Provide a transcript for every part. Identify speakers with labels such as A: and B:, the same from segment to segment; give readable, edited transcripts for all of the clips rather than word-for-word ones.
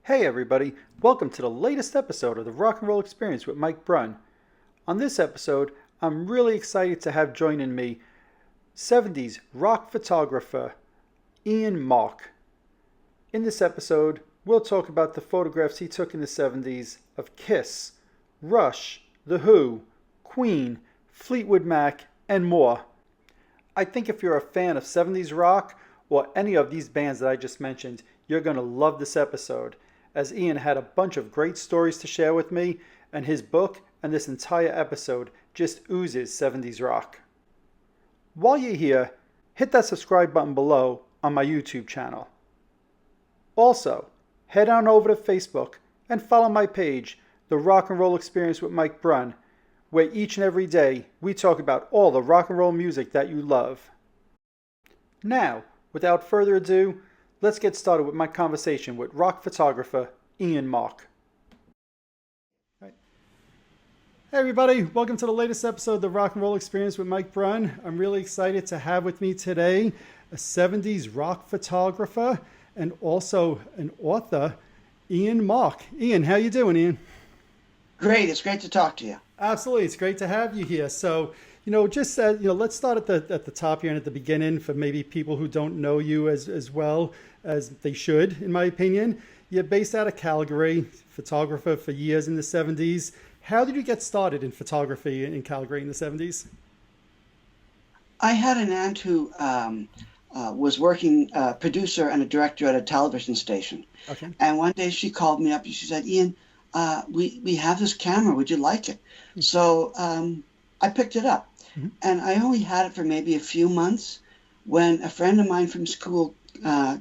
A: Hey everybody, welcome to the latest episode of the Rock and Roll Experience with Mike Brunn. On this episode, I'm really excited to have joining me 70s rock photographer Ian Mark. In this episode, we'll talk about the photographs he took in the 70s of Kiss, Rush, The Who, Queen, Fleetwood Mac, and more. I think if you're a fan of 70s rock or any of these bands that I just mentioned, you're going to love this episode, as Ian had a bunch of great stories to share with me, and his book and this entire episode just oozes 70s rock. While you're here, hit that subscribe button below on my YouTube channel. Also, head on over to Facebook and follow my page, The Rock and Roll Experience with Mike Brunn, where each and every day we talk about all the rock and roll music that you love. Now, without further ado, let's get started with my conversation with rock photographer Ian Mark. Right. Hey everybody, welcome to the latest episode of the Rock and Roll Experience with Mike Brunn. I'm really excited to have with me today a 70s rock photographer and also an author, Ian Mark. Ian, how you doing, Ian?
B: Great, it's great to talk to you.
A: Absolutely, it's great to have you here. So, let's start at the top here and at the beginning for maybe people who don't know you as well as they should, in my opinion. You're based out of Calgary, photographer for years in the 70s. How did you get started in photography in Calgary in the 70s?
B: I had an aunt who was working producer and a director at a television station.
A: Okay.
B: And one day she called me up and she said, Ian, we have this camera, would you like it? Mm-hmm. So I picked it up. Mm-hmm. And I only had it for maybe a few months when a friend of mine from school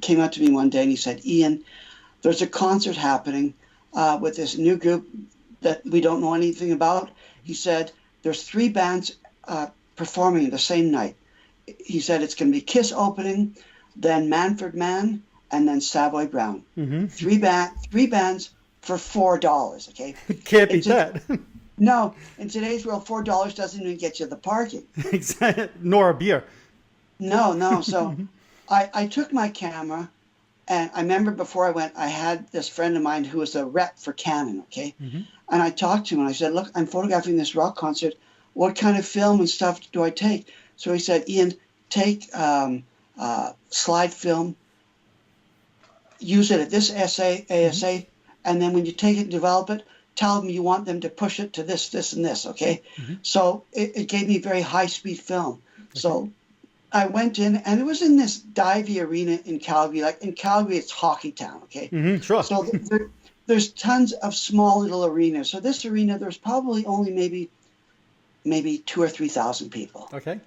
B: came up to me one day and he said, Ian, there's a concert happening with this new group that we don't know anything about. He said, there's 3 bands performing the same night. He said it's going to be Kiss opening, then Manfred Mann, and then Savoy Brown. Mm-hmm. Three bands for $4, okay?
A: Can't beat that.
B: No, in today's world, $4 doesn't even get you the parking.
A: Exactly. Nor a beer.
B: No. So I took my camera, and I remember before I went, I had this friend of mine who was a rep for Canon, okay? Mm-hmm. And I talked to him, and I said, look, I'm photographing this rock concert. What kind of film and stuff do I take? So he said, Ian, take slide film, use it at this ASA, mm-hmm. and then when you take it and develop it, tell them you want them to push it to this, and this, okay? Mm-hmm. So it gave me very high-speed film. Okay. So I went in, and it was in this divey arena in Calgary. Like in Calgary, it's hockey town, okay?
A: Mm-hmm, sure.
B: So there's tons of small little arenas. So this arena, there's probably only maybe 2,000 or 3,000 people.
A: Okay.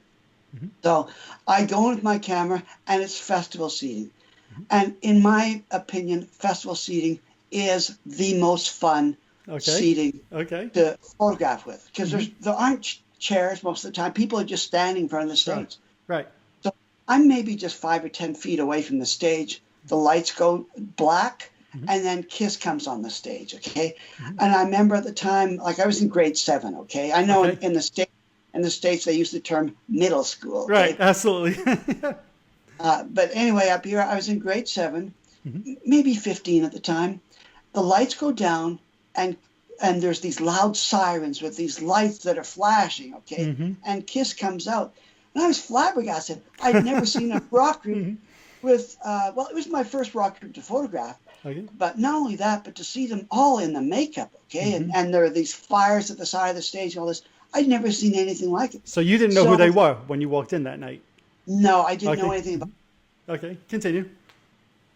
A: Mm-hmm.
B: So I go in with my camera, and it's festival seating. Mm-hmm. And in my opinion, festival seating is the most fun seating to photograph with, because mm-hmm. there aren't chairs most of the time. People are just standing in front of the stage.
A: Right.
B: So I'm maybe just 5 or 10 feet away from the stage. The lights go black, mm-hmm. and then Kiss comes on the stage, okay? Mm-hmm. And I remember at the time, like I was in grade 7, okay? I know in the States they use the term middle school. Okay?
A: Right, absolutely.
B: But anyway, up here I was in grade 7, mm-hmm. maybe 15 at the time. The lights go down, and there's these loud sirens with these lights that are flashing, okay? Mm-hmm. And Kiss comes out. And I was flabbergasted. I'd never seen a rock group mm-hmm. with, it was my first rock group to photograph. Okay. But not only that, but to see them all in the makeup, okay? Mm-hmm. And there are these fires at the side of the stage and all this. I'd never seen anything like it.
A: So you didn't know who they were when you walked in that night?
B: No, I didn't know anything about it.
A: Okay, continue.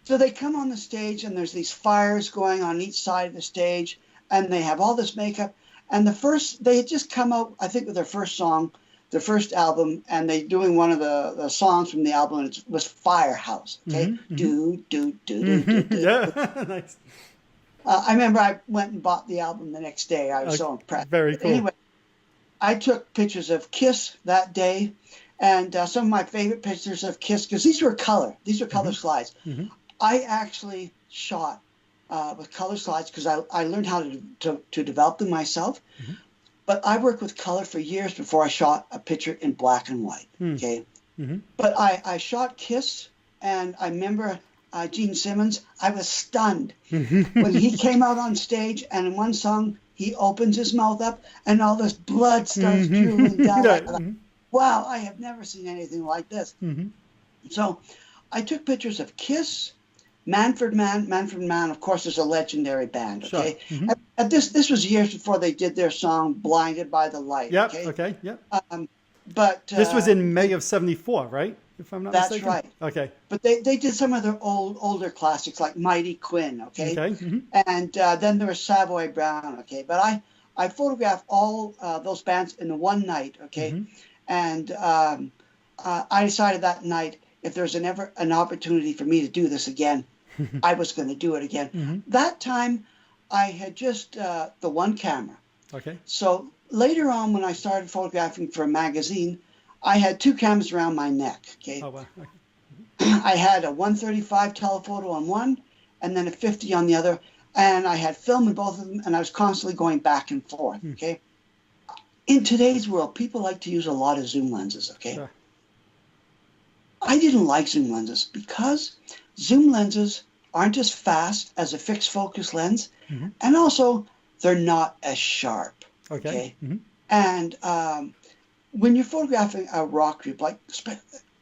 B: So they come on the stage, and there's these fires going on each side of the stage, and they have all this makeup. And they had just come out, I think, with their first song, their first album, and they doing one of the songs from the album, and it was Firehouse, okay? Mm-hmm. Do.
A: Yeah, nice.
B: I remember I went and bought the album the next day. I was so impressed.
A: Very cool.
B: Anyway, I took pictures of Kiss that day, and some of my favorite pictures of Kiss, because these were color. These were color mm-hmm. slides. Mm-hmm. I actually shot with color slides because I learned how to develop them myself. Mm-hmm. But I worked with color for years before I shot a picture in black and white. Okay. Mm-hmm. But I shot Kiss, and I remember Gene Simmons, I was stunned. When he came out on stage and in one song, he opens his mouth up and all this blood starts drooling down.
A: Right.
B: Wow, I have never seen anything like this. So I took pictures of Kiss, Manfred Mann, of course, is a legendary band, okay?
A: Sure.
B: This was years before they did their song Blinded by the Light,
A: Yep.
B: okay?
A: Yep.
B: But
A: this was in May of '74, right? If I'm not mistaken.
B: That's right.
A: Okay.
B: But they did some of their older classics like Mighty Quinn, okay?
A: Okay.
B: And then there was Savoy Brown, okay? But I photographed all those bands in one night, okay? And I decided that night, if there's ever an opportunity for me to do this again, I was going to do it again. That time, I had just the one camera.
A: Okay.
B: So later on, when I started photographing for a magazine, I had two cameras around my neck. Okay.
A: Oh wow. Okay.
B: I had a 135 telephoto on one, and then a 50 on the other, and I had film in both of them, and I was constantly going back and forth. Okay. In today's world, people like to use a lot of zoom lenses. Okay.
A: Sure.
B: I didn't like zoom lenses because zoom lenses aren't as fast as a fixed focus lens, and also they're not as sharp. Okay. And when you're photographing a rock group like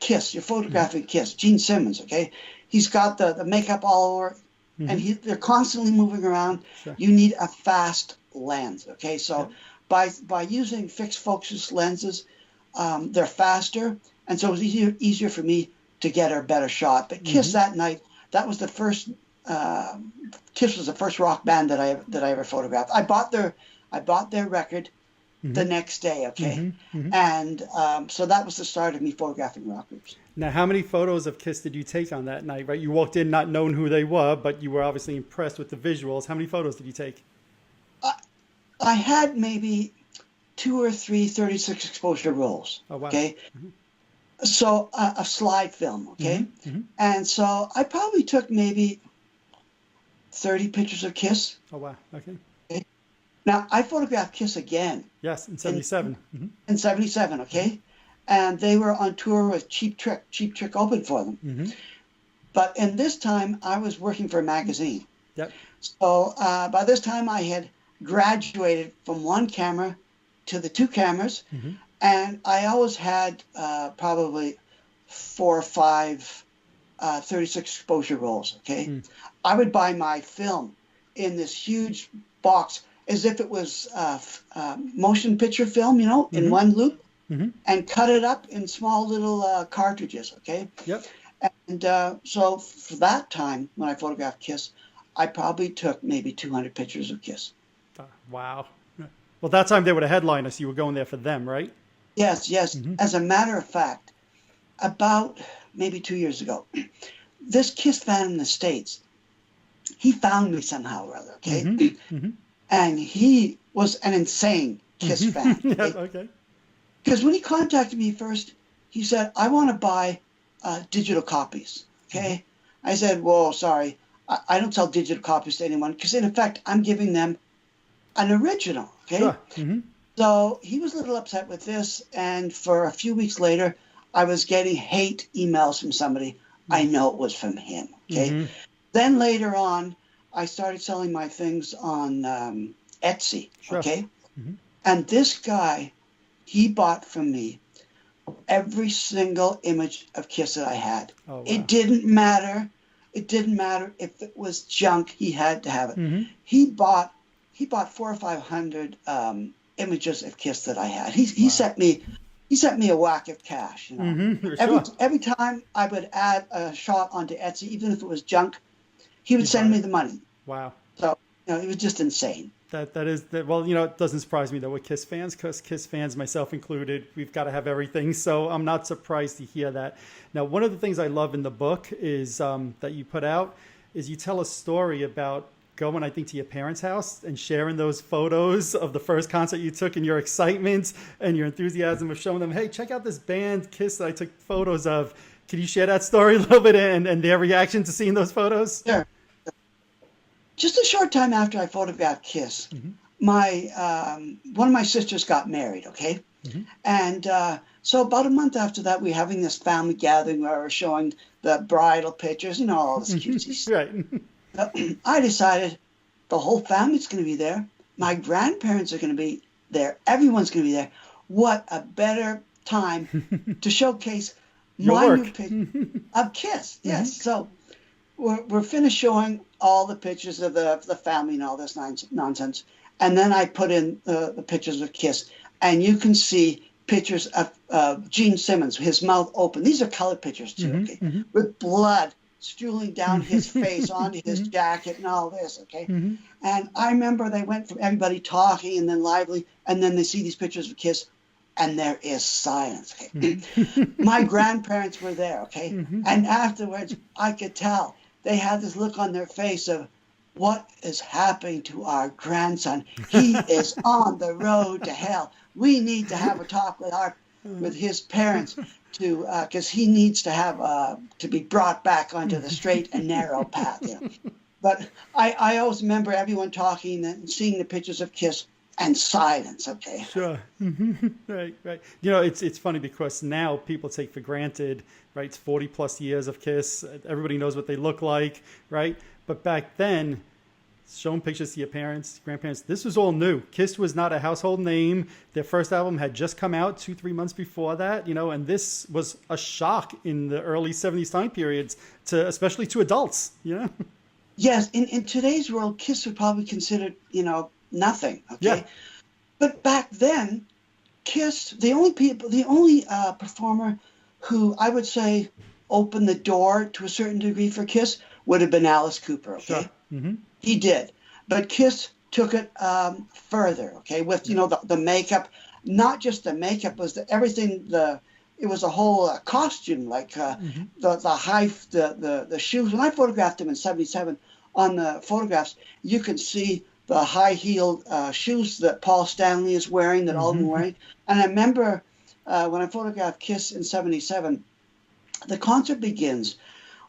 B: Kiss, you're photographing Kiss, Gene Simmons, okay? He's got the makeup all over, and they're constantly moving around.
A: Sure.
B: You need a fast lens, okay? So by using fixed focus lenses, they're faster, and so it was easier for me to get a better shot. But Kiss that night, that was the first. Kiss was the first rock band that I ever photographed. I bought their record the next day, okay, and so that was the start of me photographing rock groups.
A: Now, how many photos of Kiss did you take on that night? Right, you walked in not knowing who they were, but you were obviously impressed with the visuals. How many photos did you take?
B: I had maybe 2 or 3 36 exposure rolls.
A: Oh, wow.
B: Okay. So a slide film, okay? And so I probably took maybe 30 pictures of Kiss.
A: Oh, wow. Okay.
B: Now, I photographed Kiss again.
A: Yes, in 77.
B: In 77, okay? And they were on tour with Cheap Trick. Cheap Trick opened for them. But in this time, I was working for a magazine.
A: Yep.
B: So by this time, I had graduated from one camera to the two cameras. And I always had probably 4 or 5 36 exposure rolls, okay? I would buy my film in this huge box as if it was motion picture film, in one loop, and cut it up in small little cartridges, okay?
A: Yep.
B: And so for that time, when I photographed Kiss, I probably took maybe 200 pictures of Kiss.
A: Wow. Well, that time they were the headliner, so you were going there for them, right?
B: Yes. As a matter of fact, about maybe 2 years ago, this Kiss fan in the States, he found me somehow or other, okay? And he was an insane Kiss fan.
A: Okay.
B: Because when he contacted me first, he said, I want to buy digital copies, okay? I said, whoa, sorry, I don't sell digital copies to anyone, because in effect, I'm giving them an original, okay?
A: Sure.
B: So he was a little upset with this, and for a few weeks later, I was getting hate emails from somebody. I know it was from him, okay? Then later on, I started selling my things on Etsy, okay? And this guy, he bought from me every single image of Kiss that I had.
A: Oh, wow.
B: It didn't matter. It didn't matter if it was junk. He had to have it. He bought 400 or 500 images of Kiss that I had. He sent me a whack of cash. Every time I would add a shot onto Etsy, even if it was junk, he would send me the money.
A: Wow.
B: So it was just insane.
A: Well, it doesn't surprise me though with Kiss fans, because Kiss fans, myself included, we've got to have everything. So I'm not surprised to hear that. Now, one of the things I love in the book is that you put out is you tell a story about going, I think, to your parents' house and sharing those photos of the first concert you took and your excitement and your enthusiasm of showing them, hey, check out this band Kiss that I took photos of. Can you share that story a little bit and their reaction to seeing those photos?
B: Sure. Just a short time after I photographed Kiss, my one of my sisters got married, okay? And so about a month after that, we were having this family gathering where we were showing the bridal pictures, all this cutesy stuff.
A: Right.
B: I decided the whole family's going to be there. My grandparents are going to be there. Everyone's going to be there. What a better time to showcase my new picture of Kiss. Yes. So we're finished showing all the pictures of the family and all this nonsense. And then I put in the pictures of Kiss. And you can see pictures of Gene Simmons, his mouth open. These are colored pictures too, okay? With blood stooling down his face onto his jacket and all this, okay? And I remember they went from everybody talking and then lively, and then they see these pictures of Kiss, and there is silence. Okay? My grandparents were there, okay? And afterwards, I could tell they had this look on their face of, what is happening to our grandson? He is on the road to hell. We need to have a talk with his parents because he needs to have to be brought back onto the straight and narrow path. But I always remember everyone talking and seeing the pictures of Kiss and silence. Okay.
A: Sure. Right. It's funny because now people take for granted, right? It's 40 plus years of Kiss. Everybody knows what they look like, right? But back then, showing pictures to your parents, grandparents, this was all new. Kiss was not a household name. Their first album had just come out 2-3 months before that, and this was a shock in the early 70s time periods, especially to adults,
B: Yes, in today's world, Kiss would probably consider, nothing, okay?
A: Yeah.
B: But back then, Kiss, the only performer who I would say opened the door to a certain degree for Kiss would have been Alice Cooper, okay?
A: Sure.
B: He did. But Kiss took it further, okay, with, the makeup. Not just the makeup, was everything, it was a whole costume, like the shoes. When I photographed him in 77, on the photographs, you can see the high-heeled shoes that Paul Stanley is wearing, that Alden wearing. And I remember when I photographed Kiss in 77, the concert begins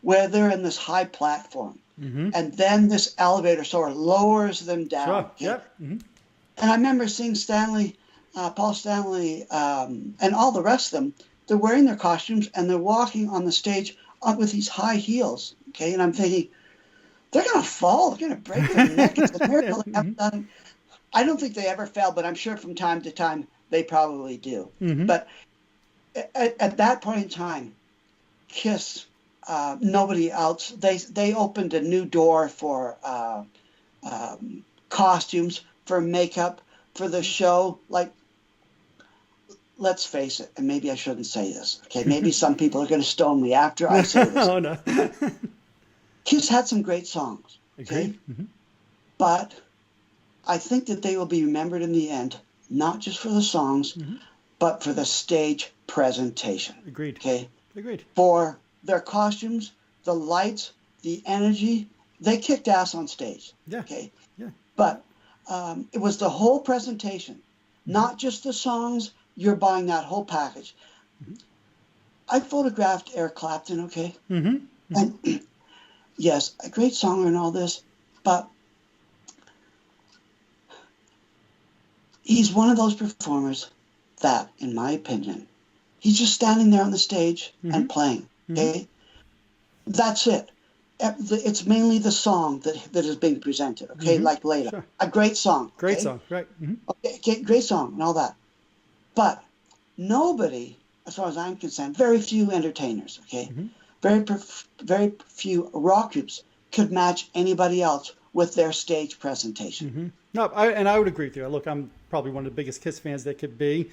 B: where they're in this high platform. And then this elevator sort of lowers them down.
A: Sure.
B: Okay?
A: Yep.
B: And I remember seeing Paul Stanley, and all the rest of them. They're wearing their costumes and they're walking on the stage with these high heels. Okay, and I'm thinking, they're going to fall. They're going to break their neck. It's a miracle. I don't think they ever fell, but I'm sure from time to time they probably do. But at that point in time, Kiss. Nobody else. They opened a new door for costumes, for makeup, for the show. Like, let's face it, and maybe I shouldn't say this. Okay, maybe some people are going to stone me after I say this.
A: Oh no.
B: Kiss had some great songs. Okay, but I think that they will be remembered in the end, not just for the songs, but for the stage presentation.
A: Agreed.
B: Okay.
A: Agreed.
B: For their costumes, the lights, the energy, they kicked ass on stage.
A: Yeah.
B: Okay.
A: Yeah.
B: But it was the whole presentation, not just the songs. You're buying that whole package. I photographed Eric Clapton, okay? And yes, a great songer and all this, but he's one of those performers that, in my opinion, he's just standing there on the stage and playing. Okay, that's it. It's mainly the song that is being presented. Okay, like Layla, sure. A great song.
A: Great song, right?
B: Okay, great song and all that. But nobody, as far as I'm concerned, very few entertainers. Okay, very few rock groups could match anybody else with their stage presentation.
A: No, I would agree with you. Look, I'm probably one of the biggest Kiss fans there could be.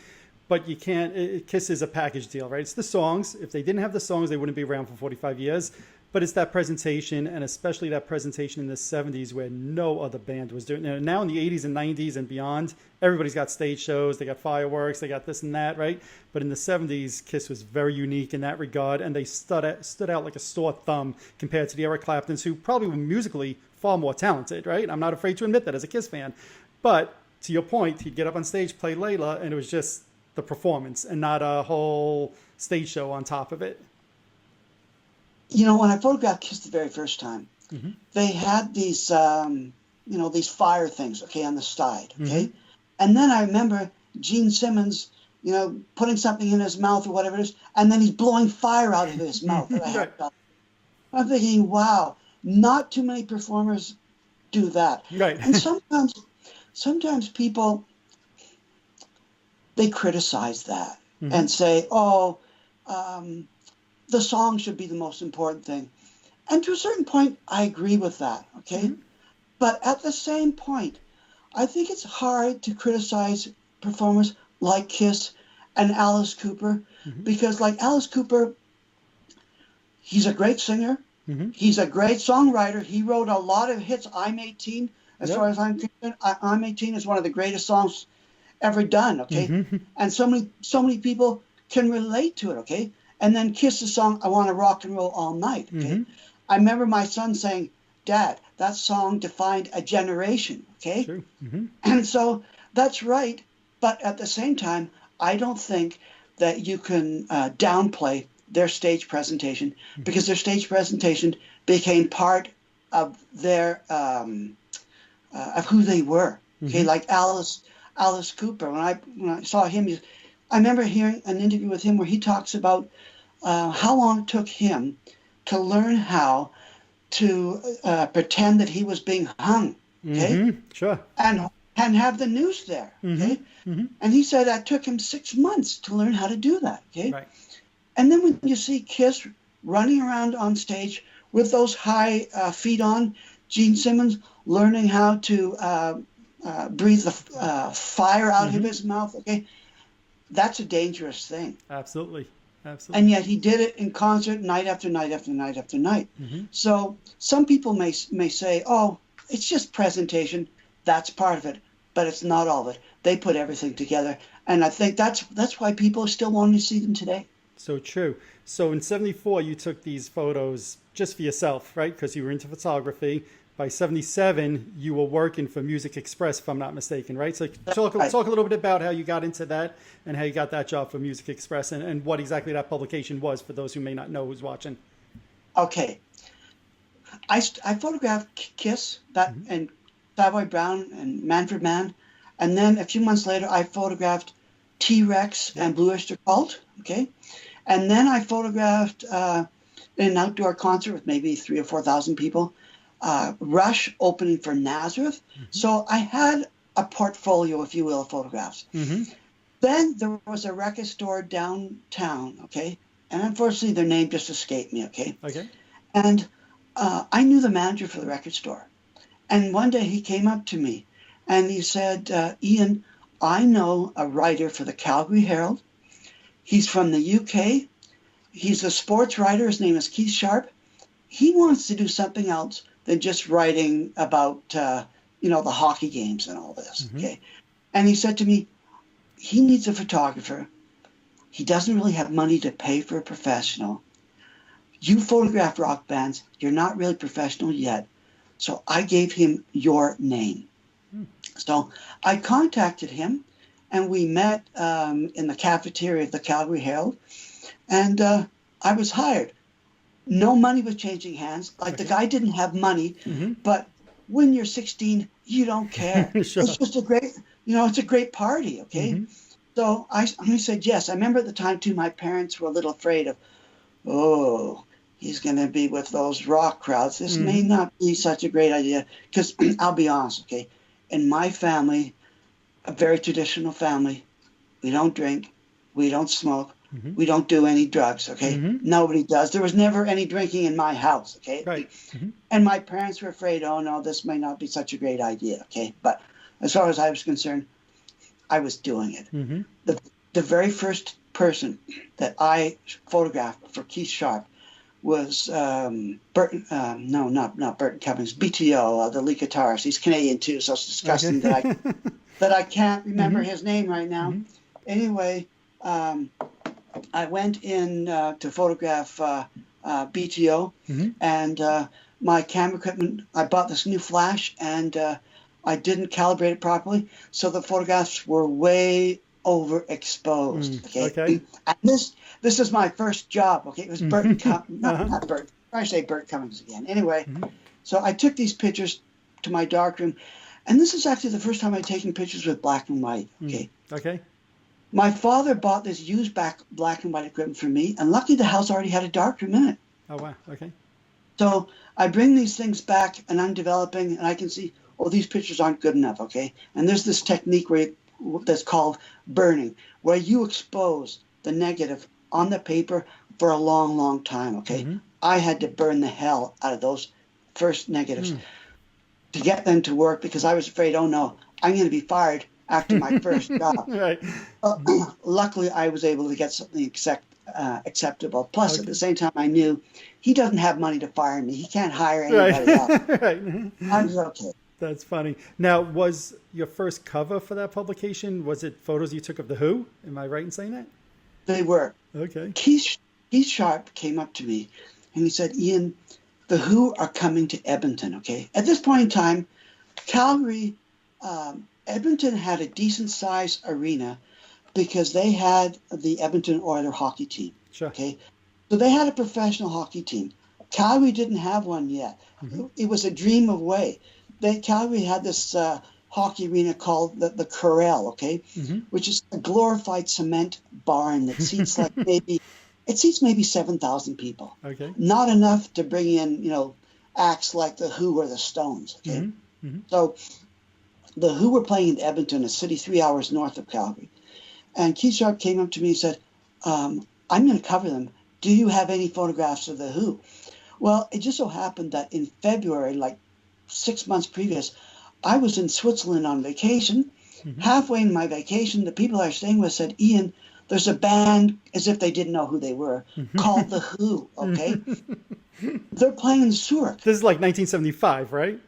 A: But you can't, Kiss is a package deal, right? It's the songs. If they didn't have the songs, they wouldn't be around for 45 years. But it's that presentation, and especially that presentation in the 70s where no other band was doing it. Now in the 80s and 90s and beyond, everybody's got stage shows, they got fireworks, they got this and that, right? But in the 70s, Kiss was very unique in that regard, and they stood out like a sore thumb compared to the Eric Claptons, who probably were musically far more talented, right? I'm not afraid to admit that as a Kiss fan. But to your point, he'd get up on stage, play Layla, and it was just the performance and not a whole stage show on top of it.
B: When I photographed Kiss the very first time, they had these, these fire things, okay, on the side, okay? And then I remember Gene Simmons, putting something in his mouth or whatever it is, and then he's blowing fire out of his mouth. I'm thinking, wow, not too many performers do that.
A: Right.
B: And sometimes people, they criticize that
A: Mm-hmm.
B: and say, oh, um, the song should be the most important thing. And to a certain point, I agree with that, okay?
A: Mm-hmm.
B: But at the same point, I think it's hard to criticize performers like Kiss and Alice Cooper
A: Mm-hmm.
B: because, like Alice Cooper, he's a great singer.
A: Mm-hmm.
B: He's a great songwriter. He wrote a lot of hits. I'm 18, as far
A: Yep.
B: as I'm concerned. I'm 18 is one of the greatest songs ever done, okay?
A: Mm-hmm.
B: And so many people can relate to it, okay? And then Kiss the song, I Want to Rock and Roll All Night, okay?
A: Mm-hmm.
B: I remember my son saying, Dad, that song defined a generation, okay?
A: True. Mm-hmm.
B: And so that's right. But at the same time, I don't think that you can downplay their stage presentation because their stage presentation became part of their of who they were. Okay,
A: Mm-hmm.
B: like Alice Cooper. When I saw him, I remember hearing an interview with him where he talks about how long it took him to learn how to pretend that he was being hung. Okay,
A: Mm-hmm. Sure.
B: and have the noose there.
A: Mm-hmm.
B: Okay,
A: Mm-hmm.
B: and he said that took him 6 months to learn how to do that. Okay,
A: Right.
B: and then when you see Kiss running around on stage with those high feet on, Gene Simmons learning how to breathe the fire out of
A: Mm-hmm.
B: his mouth. Okay, that's a dangerous thing.
A: Absolutely.
B: And
A: Absolutely.
B: yet he did it in concert night after night after night after night.
A: Mm-hmm.
B: So some people may say, "Oh, it's just presentation. That's part of it, but it's not all of it. They put everything together." And I think that's why people still want to see them today.
A: So true. So in 74, you took these photos just for yourself, right? Because you were into photography. By 77, you were working for Music Express, if I'm not mistaken, right? So talk
B: Right.
A: a little bit about how you got into that and how you got that job for Music Express and what exactly that publication was for those who may not know who's watching.
B: Okay. I photographed Kiss that
A: Mm-hmm.
B: and Savoy Brown and Manfred Mann, and then a few months later I photographed T-Rex
A: Yep.
B: and Blue Oyster Cult. Okay, and then I photographed in an outdoor concert with maybe 3,000 or 4,000 people. Rush opening for Nazareth. So I had a portfolio, if you will, of photographs.
A: Mm-hmm.
B: Then there was a record store downtown. Okay, and unfortunately their name just escaped me. Okay,
A: Okay.
B: and I knew the manager for the record store. And one day he came up to me and he said, Ian, I know a writer for the Calgary Herald. He's from the UK. He's a sports writer. His name is Keith Sharp. He wants to do something else than just writing about, the hockey games and all this.
A: Mm-hmm.
B: Okay. And he said to me, he needs a photographer. He doesn't really have money to pay for a professional. You photograph rock bands. You're not really professional yet. So I gave him your name. So I contacted him and we met in the cafeteria of the Calgary Herald. And I was hired. No money was changing hands. Like the
A: Okay.
B: guy didn't have money,
A: Mm-hmm.
B: but when you're 16, you don't care.
A: Sure.
B: It's just it's a great party. Okay.
A: Mm-hmm.
B: So I said yes. I remember at the time too, my parents were a little afraid of, oh, he's going to be with those rock crowds. This may
A: Mm-hmm.
B: not be such a great idea. Because I'll be honest, okay, in my family, a very traditional family, we don't drink, we don't smoke,
A: Mm-hmm.
B: we don't do any drugs, okay?
A: Mm-hmm.
B: Nobody does. There was never any drinking in my house, okay?
A: Right. Mm-hmm.
B: And my parents were afraid, oh no, this may not be such a great idea, okay? But as far as I was concerned, I was doing it.
A: Mm-hmm.
B: The very first person that I photographed for Keith Sharp was Burton. No, not Burton Cummings. BTO, the lead guitarist. He's Canadian too, so it's disgusting
A: Okay.
B: that I can't remember
A: Mm-hmm.
B: his name right now.
A: Mm-hmm.
B: Anyway, I went in to photograph BTO,
A: Mm-hmm.
B: and my camera equipment. I bought this new flash, and I didn't calibrate it properly, so the photographs were way overexposed.
A: Okay.
B: And this is my first job. Okay, it was Burton
A: Uh-huh.
B: not Burt. I say Burt Cummings again. Anyway,
A: Mhm.
B: so I took these pictures to my darkroom, and this is actually the first time I'd taken pictures with black and white. Okay.
A: Okay.
B: My father bought this used black and white equipment for me, and luckily the house already had a darkroom in it.
A: Oh wow. Okay.
B: So I bring these things back and I'm developing, and I can see, oh, these pictures aren't good enough, okay? And there's this technique that's called burning, where you expose the negative on the paper for a long, long time, okay?
A: Mm-hmm.
B: I had to burn the hell out of those first negatives to get them to work because I was afraid, oh no, I'm going to be fired after my first job.
A: Right.
B: Luckily, I was able to get something acceptable. Plus,
A: Okay.
B: at the same time, I knew he doesn't have money to fire me. He can't hire
A: Right.
B: anybody else.
A: Right.
B: I was okay.
A: That's funny. Now, was your first cover for that publication, was it photos you took of The Who? Am I right in saying that?
B: They were.
A: Okay.
B: Keith Sharp came up to me and he said, Ian, the Who are coming to Edmonton, okay? At this point in time, Calgary, Edmonton had a decent sized arena because they had the Edmonton Oilers hockey team,
A: Sure.
B: okay? So they had a professional hockey team. Calgary didn't have one yet.
A: Mm-hmm.
B: It was a dream away. Calgary had this hockey arena called the Corral, okay,
A: Mm-hmm.
B: which is a glorified cement barn that seats like maybe 7,000 people.
A: Okay.
B: Not enough to bring in, acts like the Who or the Stones, okay?
A: Mm-hmm. Mm-hmm.
B: So the Who were playing in Edmonton, a city 3 hours north of Calgary. And Keith Sharp came up to me and said, I'm going to cover them. Do you have any photographs of the Who? Well, it just so happened that in February, like 6 months previous, I was in Switzerland on vacation.
A: Mm-hmm.
B: Halfway in my vacation, the people I was staying with said, Ian, there's a band, as if they didn't know who they were, called The Who, okay? They're playing in Zurich.
A: This is like 1975, right?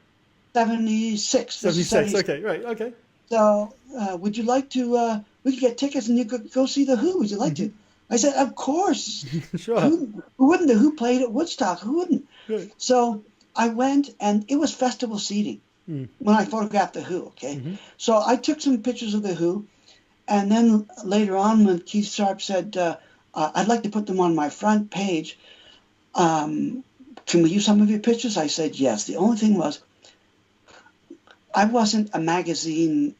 B: 76.
A: 76. Okay. Right. Okay.
B: So would you like to, we could get tickets and you could go see The Who. Would you like to? I said, of course.
A: Sure.
B: Who wouldn't? The Who played at Woodstock. Who wouldn't?
A: Good.
B: So I went, and it was festival seating when I photographed The Who, okay?
A: Mm-hmm.
B: So I took some pictures of The Who, and then later on when Keith Sharp said, I'd like to put them on my front page, can we use some of your pictures? I said, yes. The only thing was, I wasn't a magazine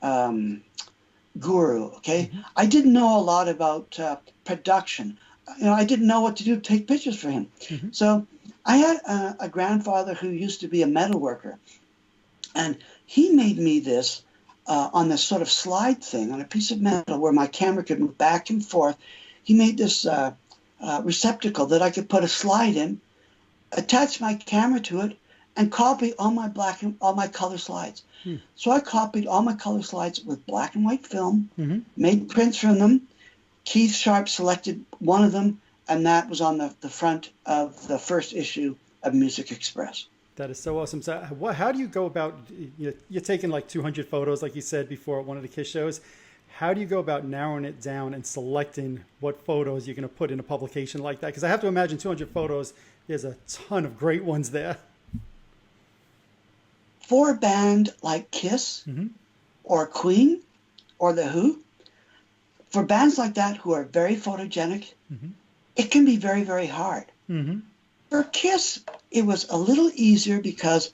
B: guru, okay?
A: Mm-hmm.
B: I didn't know a lot about production. I didn't know what to do to take pictures for him.
A: Mm-hmm.
B: So I had a grandfather who used to be a metal worker, and he made me this on this sort of slide thing on a piece of metal where my camera could move back and forth. He made this receptacle that I could put a slide in, attach my camera to it, and copy all my color slides. So I copied all my color slides with black and white film, made prints from them. Keith Sharp selected one of them, and that was on the front of the first issue of Music Express.
A: That is so awesome. So how do you go about, you're taking like 200 photos, like you said before at one of the KISS shows. How do you go about narrowing it down and selecting what photos you're going to put in a publication like that? Because I have to imagine 200 photos, there's a ton of great ones there.
B: For a band like KISS or Queen or The Who, for bands like that who are very photogenic, it can be very, very hard. For KISS, it was a little easier because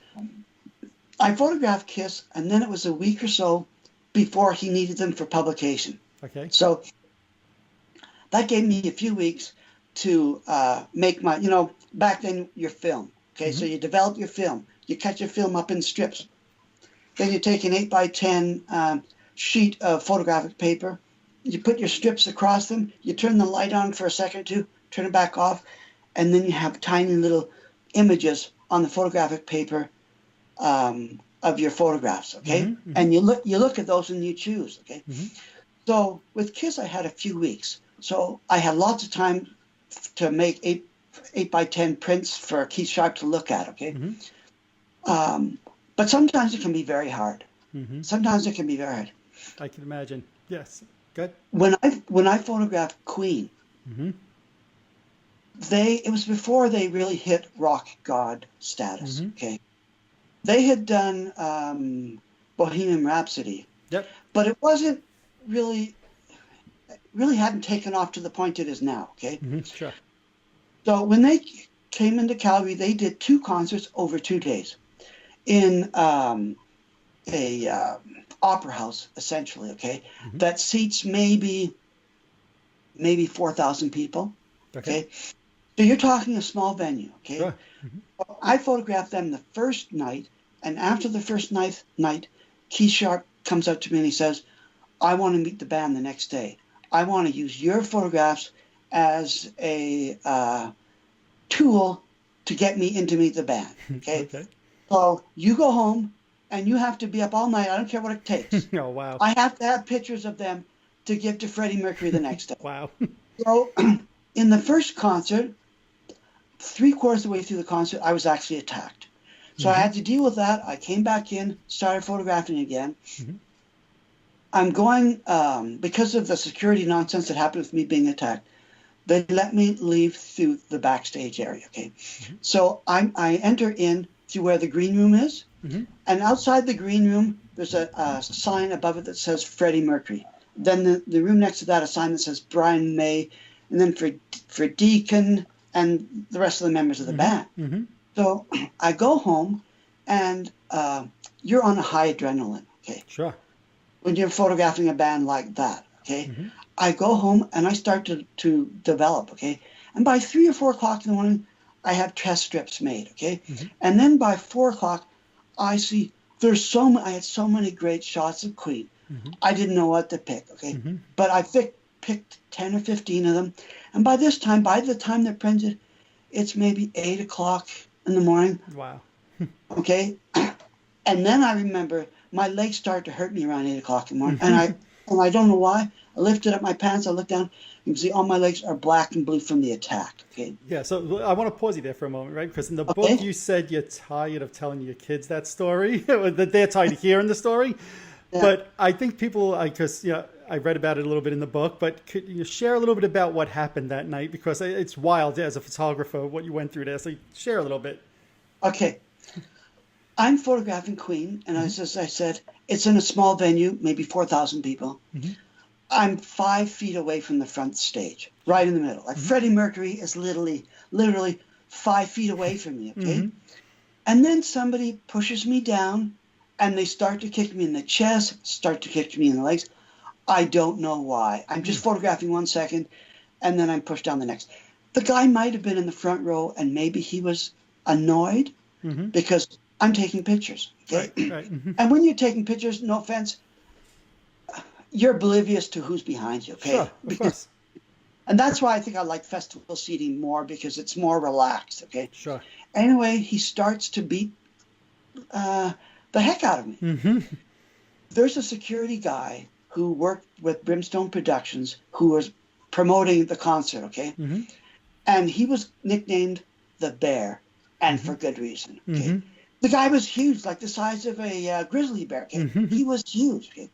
B: I photographed KISS, and then it was a week or so before he needed them for publication.
A: Okay.
B: So that gave me a few weeks to make my, back then your film. Okay, so you develop your film. You cut your film up in strips. Then you take an 8x10 sheet of photographic paper. You put your strips across them. You turn the light on for a second or two, turn it back off, and then you have tiny little images on the photographic paper of your photographs, okay? And you look at those and you choose, okay? So with KISS, I had a few weeks. So I had lots of time to make 8x10 prints for Keith Sharp to look at, okay? But sometimes it can be very hard. Sometimes it can be very hard.
A: I can imagine. Yes. Good.
B: When I photographed Queen, it was before they really hit rock god status. Okay, they had done Bohemian Rhapsody.
A: Yep.
B: But it wasn't really hadn't taken off to the point it is now. Okay.
A: Sure.
B: So when they came into Calgary, they did 2 concerts over 2 days in a opera house, essentially. Okay, that seats maybe 4,000 people. Okay. So you're talking a small venue, okay?
A: Sure.
B: I photographed them the first night, and after the first night, Keith Sharp comes up to me and he says, I want to meet the band the next day. I want to use your photographs as a tool to get me in to meet the band. Okay?
A: Okay.
B: So you go home and you have to be up all night. I don't care what it takes.
A: Oh, wow.
B: I have to have pictures of them to give to Freddie Mercury the next day.
A: Wow.
B: So in the first concert, 3/4 of the way through the concert, I was actually attacked. So I had to deal with that. I came back in, started photographing again. I'm going, because of the security nonsense that happened with me being attacked, they let me leave through the backstage area, okay? So I enter in through where the green room is, and outside the green room, there's a sign above it that says Freddie Mercury. Then the room next to that, a sign that says Brian May, and then for Deacon and the rest of the members of the band. So I go home, and you're on a high adrenaline, okay?
A: Sure.
B: When you're photographing a band like that, okay? I go home, and I start to develop, okay? And by 3 or 4 o'clock in the morning, I have test strips made, okay? And then by 4 o'clock, I see I had so many great shots of Queen. I didn't know what to pick, okay? But I picked 10 or 15 of them. And by the time they're printed, it's maybe 8 o'clock in the morning.
A: Wow.
B: Okay? And then I remember my legs started to hurt me around 8 o'clock in the morning. And I don't know why. I lifted up my pants, I looked down, you can see all my legs are black and blue from the attack. Okay.
A: Yeah, so I want to pause you there for a moment, right? Because in the book you said you're tired of telling your kids that story, that they're tired of hearing the story. Yeah. But I think people, because I read about it a little bit in the book, but could you share a little bit about what happened that night? Because it's wild as a photographer, what you went through there. So share a little bit.
B: Okay. I'm photographing Queen, and as I said, it's in a small venue, maybe 4,000 people. I'm 5 feet away from the front stage, right in the middle. Like Freddie Mercury is literally 5 feet away from me, okay? And then somebody pushes me down, and they start to kick me in the chest, start to kick me in the legs. I don't know why. I'm just photographing 1 second, and then I'm pushed down the next. The guy might have been in the front row, and maybe he was annoyed because I'm taking pictures, okay? Right. And when you're taking pictures, no offense, you're oblivious to who's behind you, okay?
A: Sure, of course.
B: And that's why I think I like festival seating more, because it's more relaxed, okay?
A: Sure.
B: Anyway, he starts to beat the heck out of me. There's a security guy who worked with Brimstone Productions who was promoting the concert, okay? And he was nicknamed the Bear, and for good reason, okay? The guy was huge, like the size of a grizzly bear, okay? He was huge, okay?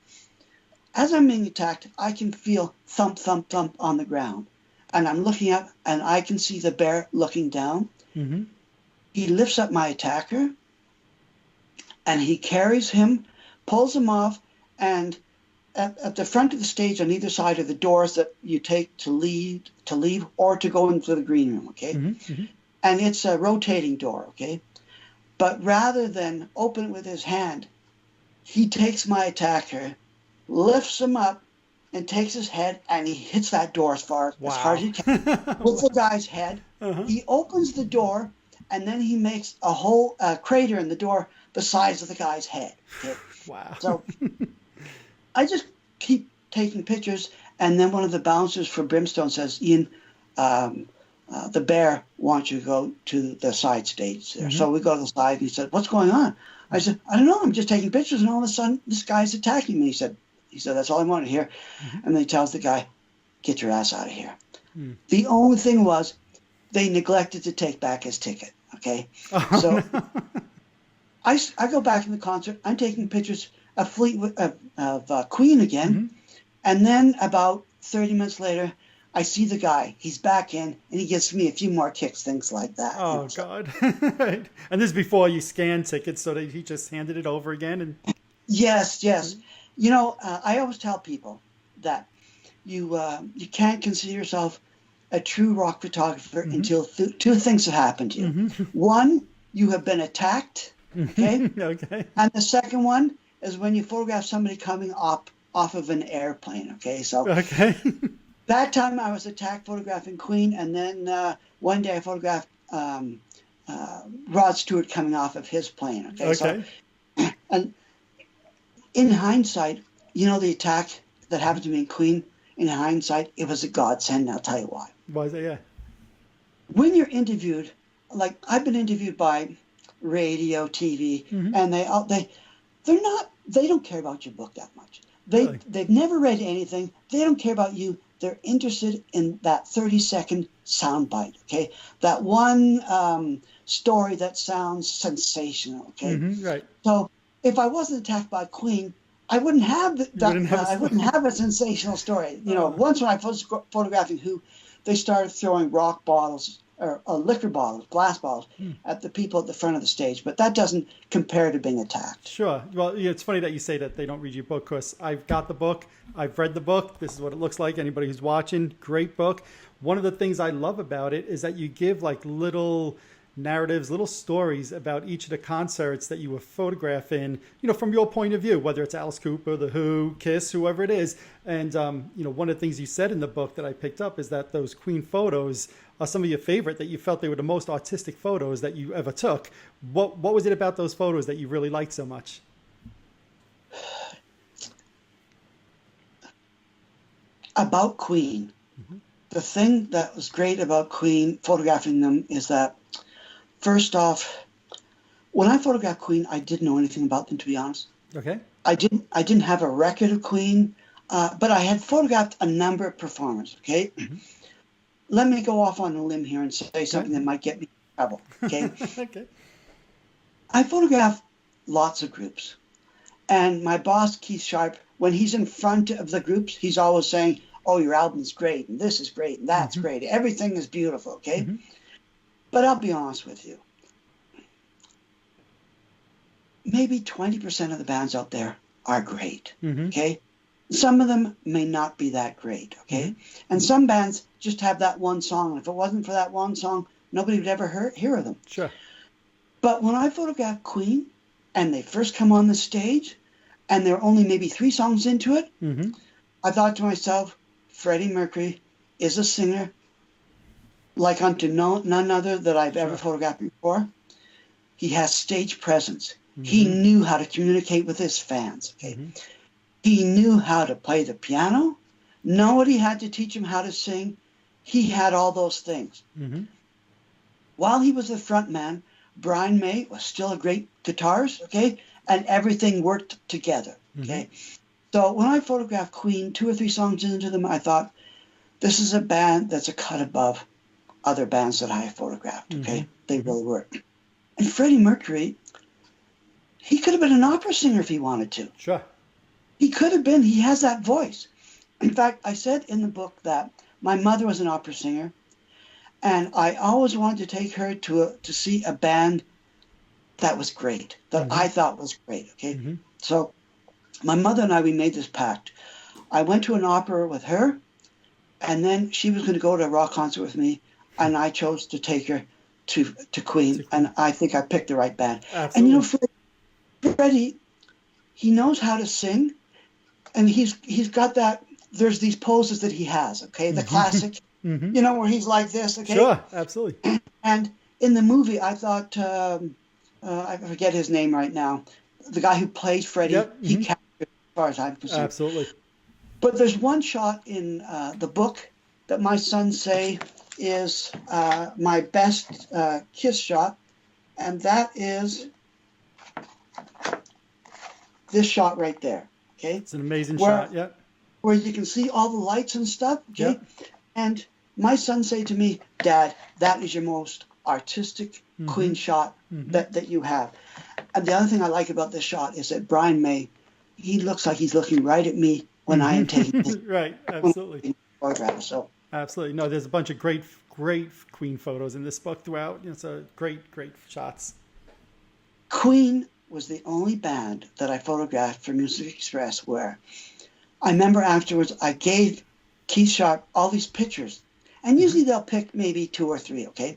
B: As I'm being attacked, I can feel thump, thump, thump on the ground. And I'm looking up, and I can see the bear looking down. He lifts up my attacker, and he carries him, pulls him off, and at the front of the stage on either side are the doors that you take to leave or to go into the green room, okay? And it's a rotating door, okay? But rather than open it with his hand, he takes my attacker, lifts him up, and takes his head, and he hits that door as hard as he can with the guy's head. He opens the door, and then he makes a whole crater in the door the size of the guy's head. Okay?
A: Wow.
B: So I just keep taking pictures, and then one of the bouncers for Brimstone says, Ian, the Bear wants you to go to the side stage there. So we go to the side, and he said, what's going on? I said, I don't know, I'm just taking pictures, and all of a sudden, this guy's attacking me. He said, that's all I wanted to hear. And then he tells the guy, get your ass out of here. The only thing was, they neglected to take back his ticket, okay? So I go back in the concert. I'm taking pictures of Fleetwood, of Queen again. And then about 30 minutes later, I see the guy. He's back in, and he gives me a few more kicks, things like that.
A: Oh, God. Right. And this is before you scan tickets, so that he just handed it over again? And
B: Yes. You know, I always tell people that you can't consider yourself a true rock photographer until two things have happened to you. One, you have been attacked, okay?
A: Okay.
B: And the second one is when you photograph somebody coming off of an airplane, okay? So that time I was attacked photographing Queen, and then one day I photographed Rod Stewart coming off of his plane. Okay.
A: Okay.
B: So, and in hindsight, the attack that happened to me in Queen, in hindsight, it was a godsend, and I'll tell you why.
A: Why is that? Yeah.
B: When you're interviewed, like I've been interviewed by radio, TV, and they don't care about your book that much. They've never read anything. They don't care about you. They're interested in that 30-second soundbite. Okay, that one story that sounds sensational. Okay,
A: right.
B: So if I wasn't attacked by Queen, I wouldn't have I wouldn't have a sensational story. Once when I was photographing Who, they started throwing rock bottles or liquor bottles, glass bottles, at the people at the front of the stage. But that doesn't compare to being attacked.
A: Sure. Well, it's funny that you say that they don't read your book, because I've got the book. I've read the book. This is what it looks like. Anybody who's watching, great book. One of the things I love about it is that you give like little narratives, little stories about each of the concerts that you were photographing, from your point of view, whether it's Alice Cooper, The Who, Kiss, whoever it is. And, one of the things you said in the book that I picked up is that those Queen photos are some of your favorite, that you felt they were the most artistic photos that you ever took. What was it about those photos that you really liked so much?
B: About Queen, the thing that was great about Queen, photographing them, is that, first off, when I photographed Queen, I didn't know anything about them, to be honest.
A: Okay.
B: I didn't have a record of Queen, but I had photographed a number of performers. Okay. Let me go off on a limb here and say something that might get me in trouble. Okay.
A: Okay.
B: I photographed lots of groups, and my boss Keith Sharp, when he's in front of the groups, he's always saying, "Oh, your album's great, and this is great, and that's great. Everything is beautiful." Okay. But I'll be honest with you. Maybe 20% of the bands out there are great. Okay. Some of them may not be that great. Okay. And some bands just have that one song. And if it wasn't for that one song, nobody would ever hear of them.
A: Sure.
B: But when I photographed Queen and they first come on the stage and they're only maybe 3 songs into it, I thought to myself, Freddie Mercury is a singer like unto none other that I've ever photographed before. He has stage presence. He knew how to communicate with his fans. Okay. He knew how to play the piano. Nobody had to teach him how to sing. He had all those things. While he was the front man, Brian May was still a great guitarist, okay? And everything worked together, okay? So when I photographed Queen, 2 or 3 songs into them, I thought, this is a band that's a cut above other bands that I have photographed, okay? They really were. And Freddie Mercury, he could have been an opera singer if he wanted to.
A: Sure.
B: He could have been. He has that voice. In fact, I said in the book that my mother was an opera singer, and I always wanted to take her to see a band that was great, that I thought was great, okay? So my mother and I, we made this pact. I went to an opera with her, and then she was going to go to a rock concert with me, and I chose to take her to Queen, and I think I picked the right band.
A: Absolutely.
B: And Freddie, he knows how to sing, and he's got that. There's these poses that he has, okay, the classic, where he's like this, okay.
A: Sure, absolutely.
B: And in the movie, I thought I forget his name right now. The guy who plays Freddie, he captured it as far as I'm concerned.
A: Absolutely.
B: But there's one shot in the book that my sons say is my best Kiss shot, and that is this shot right there. Okay,
A: it's an amazing shot. Yeah,
B: where you can see all the lights and stuff. Okay, and my sons say to me, "Dad, that is your most artistic Queen shot that you have." And the other thing I like about this shot is that Brian May, he looks like he's looking right at me when I am taking this.
A: Right, absolutely.
B: Photograph. So
A: absolutely, no, there's a bunch of great Queen photos in this book throughout. It's a great shots.
B: Queen was the only band that I photographed for Music Express where I remember afterwards I gave Keith Sharp all these pictures, and usually they'll pick maybe 2 or 3, okay?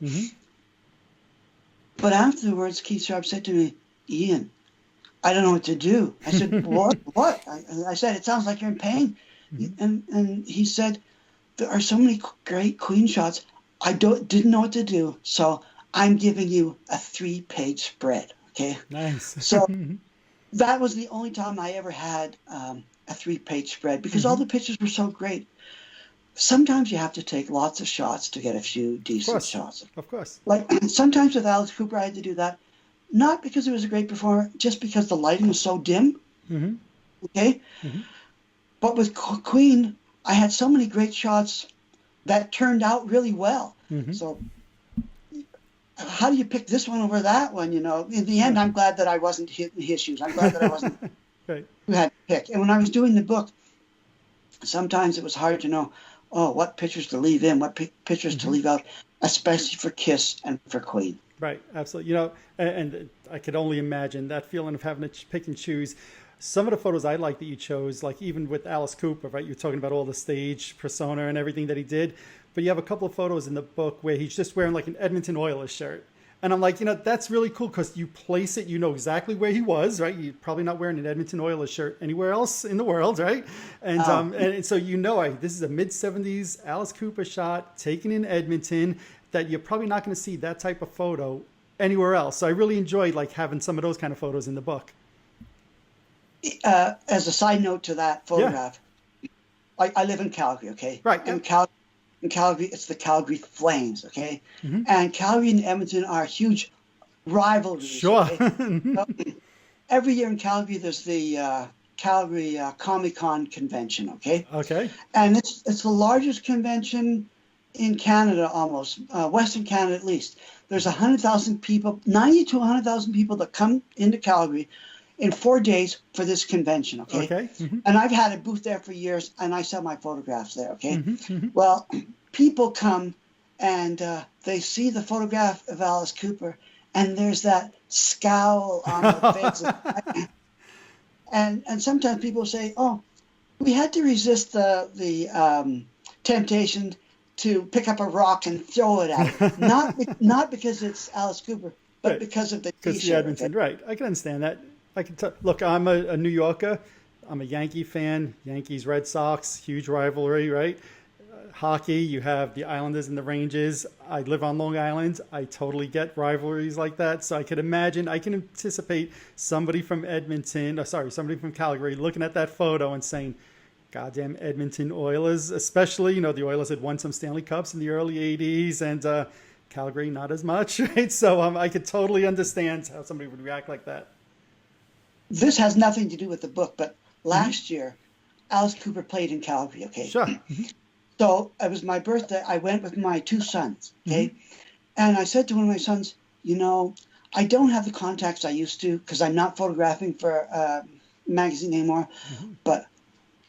B: But afterwards, Keith Sharp said to me, "Ian, I don't know what to do." I said, "What? What?" I said, "It sounds like you're in pain." And he said, "There are so many great Queen shots. I didn't know what to do, so I'm giving you a 3-page spread. Okay.
A: Nice.
B: So that was the only time I ever had a 3-page spread because all the pictures were so great. Sometimes you have to take lots of shots to get a few decent shots.
A: Of course.
B: Like sometimes with Alice Cooper, I had to do that, not because he was a great performer, just because the lighting was so dim. Okay. But with Queen, I had so many great shots that turned out really well. So how do you pick this one over that one? You know, in the end, I'm glad that I wasn't in his shoes. I'm glad that I wasn't
A: Right.
B: who had to pick. And when I was doing the book, sometimes it was hard to know, what pictures to leave in, what pictures to leave out, especially for Kiss and for Queen.
A: Right, absolutely. You know, and I could only imagine that feeling of having to pick and choose. Some of the photos I like that you chose, like even with Alice Cooper, right? You're talking about all the stage persona and everything that he did. But you have a couple of photos in the book where he's just wearing like an Edmonton Oilers shirt. And I'm like, that's really cool because you place it, you know exactly where he was, right? You're probably not wearing an Edmonton Oilers shirt anywhere else in the world, right? And and so this is a mid-70s Alice Cooper shot taken in Edmonton that you're probably not going to see that type of photo anywhere else. So I really enjoyed like having some of those kind of photos in the book.
B: As a side note to that photograph, I live in Calgary, okay?
A: Right.
B: In Calgary, it's the Calgary Flames, okay? And Calgary and Edmonton are huge rivalries.
A: Sure.
B: Okay? So, every year in Calgary, there's the Calgary Comic-Con convention, okay?
A: Okay.
B: And it's the largest convention in Canada almost, Western Canada at least. There's 100,000 people, 90 to 100,000 people that come into Calgary in 4 days for this convention, okay?
A: Okay.
B: And I've had a booth there for years, and I sell my photographs there, okay? Well, people come, and they see the photograph of Alice Cooper, and there's that scowl on their face. And sometimes people say, we had to resist the temptation to pick up a rock and throw it at it. Not because it's Alice Cooper, but because of the T-shirt.
A: The Edmonton, right. I can understand that. Look, I'm a New Yorker. I'm a Yankee fan. Yankees, Red Sox, huge rivalry, right? Hockey, you have the Islanders and the Rangers. I live on Long Island. I totally get rivalries like that. So I can anticipate somebody from Calgary looking at that photo and saying, goddamn Edmonton Oilers, especially, the Oilers had won some Stanley Cups in the early 80s and Calgary not as much, right? So I could totally understand how somebody would react like that.
B: This has nothing to do with the book, but last year, Alice Cooper played in Calgary, okay?
A: Sure.
B: So it was my birthday. I went with my 2 sons, okay? And I said to one of my sons, I don't have the contacts I used to because I'm not photographing for a magazine anymore, but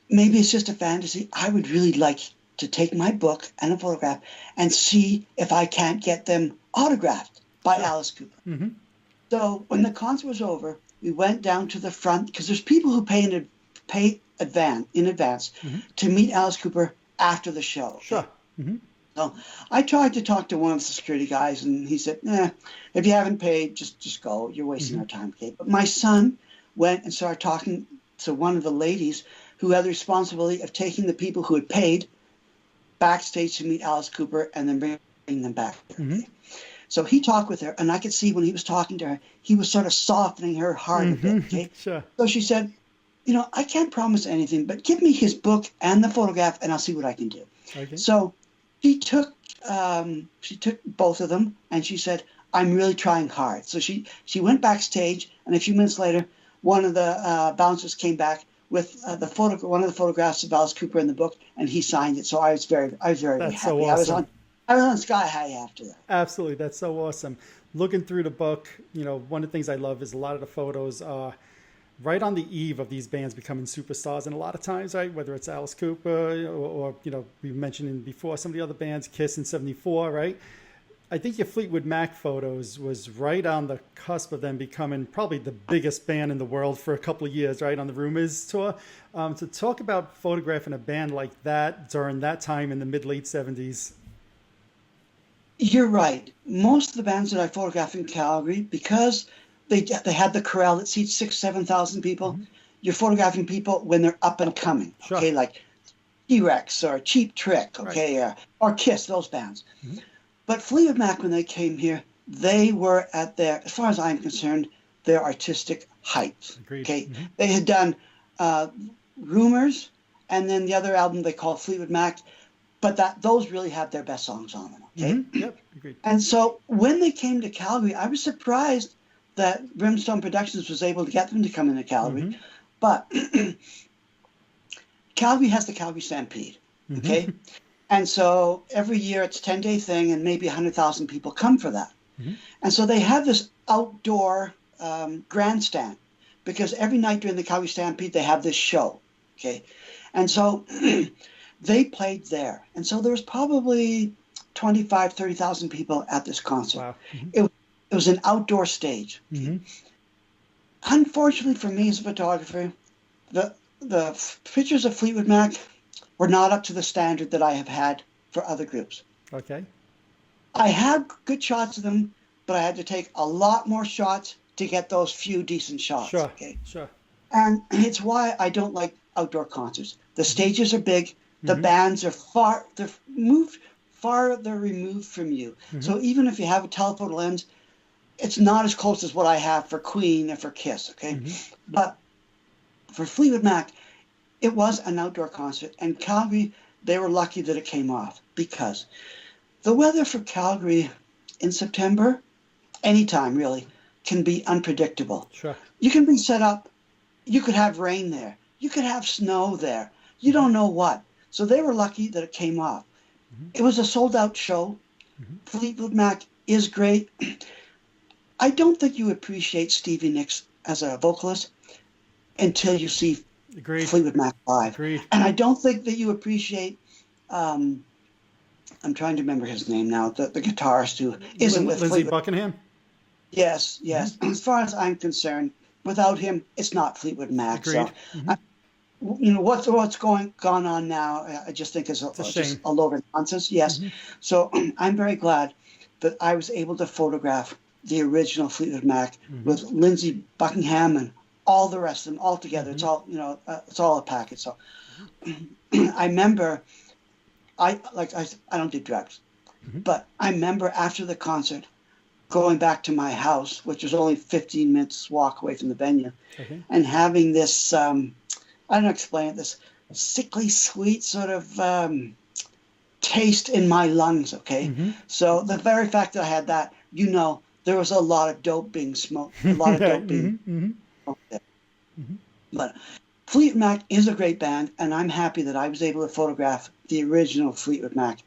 B: maybe it's just a fantasy. I would really like to take my book and a photograph and see if I can't get them autographed by Alice Cooper. So when the concert was over, we went down to the front because there's people who pay in advance to meet Alice Cooper after the show.
A: Sure.
B: So I tried to talk to one of the security guys, and he said, if you haven't paid, just go. You're wasting our time. Okay. But my son went and started talking to one of the ladies who had the responsibility of taking the people who had paid backstage to meet Alice Cooper and then bringing them back. Okay? So he talked with her, and I could see when he was talking to her, he was sort of softening her heart a bit. Okay?
A: Sure.
B: So she said, I can't promise anything, but give me his book and the photograph, and I'll see what I can do.
A: Okay.
B: So she took both of them, and she said, I'm really trying hard. So she went backstage, and a few minutes later, one of the bouncers came back with one of the photographs of Alice Cooper in the book, and he signed it. So I was very
A: That's
B: happy.
A: So awesome.
B: I was on sky high after that.
A: Absolutely. That's so awesome. Looking through the book, one of the things I love is a lot of the photos are right on the eve of these bands becoming superstars. And a lot of times, right, whether it's Alice Cooper or we mentioned before some of the other bands, Kiss in 74, right? I think your Fleetwood Mac photos was right on the cusp of them becoming probably the biggest band in the world for a couple of years, right, on the Rumors tour. To talk about photographing a band like that during that time in the mid-late 70s.
B: You're right. Most of the bands that I photographed in Calgary, because they had the corral that seats 7,000 people, you're photographing people when they're up and coming,
A: Sure.
B: okay, like T-Rex or Cheap Trick, okay,
A: Right.
B: or Kiss, those bands. But Fleetwood Mac, when they came here, they were at their, as far as I'm concerned, their artistic height.
A: Agreed.
B: Okay, they had done Rumors, and then the other album they called Fleetwood Mac, but those really have their best songs on them. Okay.
A: Yep. Agreed.
B: And so when they came to Calgary, I was surprised that Brimstone Productions was able to get them to come into Calgary, but Calgary has the Calgary Stampede. Okay. And so every year it's a 10-day thing, and maybe 100,000 people come for that. And so they have this outdoor grandstand, because every night during the Calgary Stampede they have this show. Okay. And so they played there. And so there was probably 25, 30,000 people at this concert.
A: Wow.
B: It was an outdoor stage. Unfortunately for me as a photographer, the pictures of Fleetwood Mac were not up to the standard that I have had for other groups.
A: Okay.
B: I had good shots of them, but I had to take a lot more shots to get those few decent shots.
A: Sure.
B: Okay.
A: Sure.
B: And it's why I don't like outdoor concerts. The stages are big. The bands are farther removed from you. So even if you have a telephoto lens, it's not as close as what I have for Queen and for Kiss. Okay. But for Fleetwood Mac, it was an outdoor concert, and Calgary, they were lucky that it came off, because the weather for Calgary in September, anytime really, can be unpredictable.
A: Sure.
B: You can be set up, you could have rain there, you could have snow there, you don't know what. So they were lucky that it came off. It was a sold-out show. Fleetwood Mac is great. I don't think you appreciate Stevie Nicks as a vocalist until you see
A: Agreed.
B: Fleetwood Mac live.
A: Agreed.
B: And I don't think that you appreciate, I'm trying to remember his name now, the guitarist who isn't with
A: Lindsey
B: Fleetwood.
A: Buckingham?
B: Yes. As far as I'm concerned, without him, it's not Fleetwood Mac.
A: Agreed.
B: So, what's gone on now, I just think is just a load of nonsense. Yes. So I'm very glad that I was able to photograph the original Fleetwood Mac with Lindsey Buckingham and all the rest of them all together. It's all, it's all a package. So I remember, I don't do drugs, but I remember after the concert going back to my house, which was only 15 minutes walk away from the venue, and having this, I don't know, explain it, this sickly sweet sort of taste in my lungs. Okay. So the very fact that I had that, there was a lot of dope being smoked, a lot of dope being smoked there. But Fleetwood Mac is a great band, and I'm happy that I was able to photograph the original Fleetwood Mac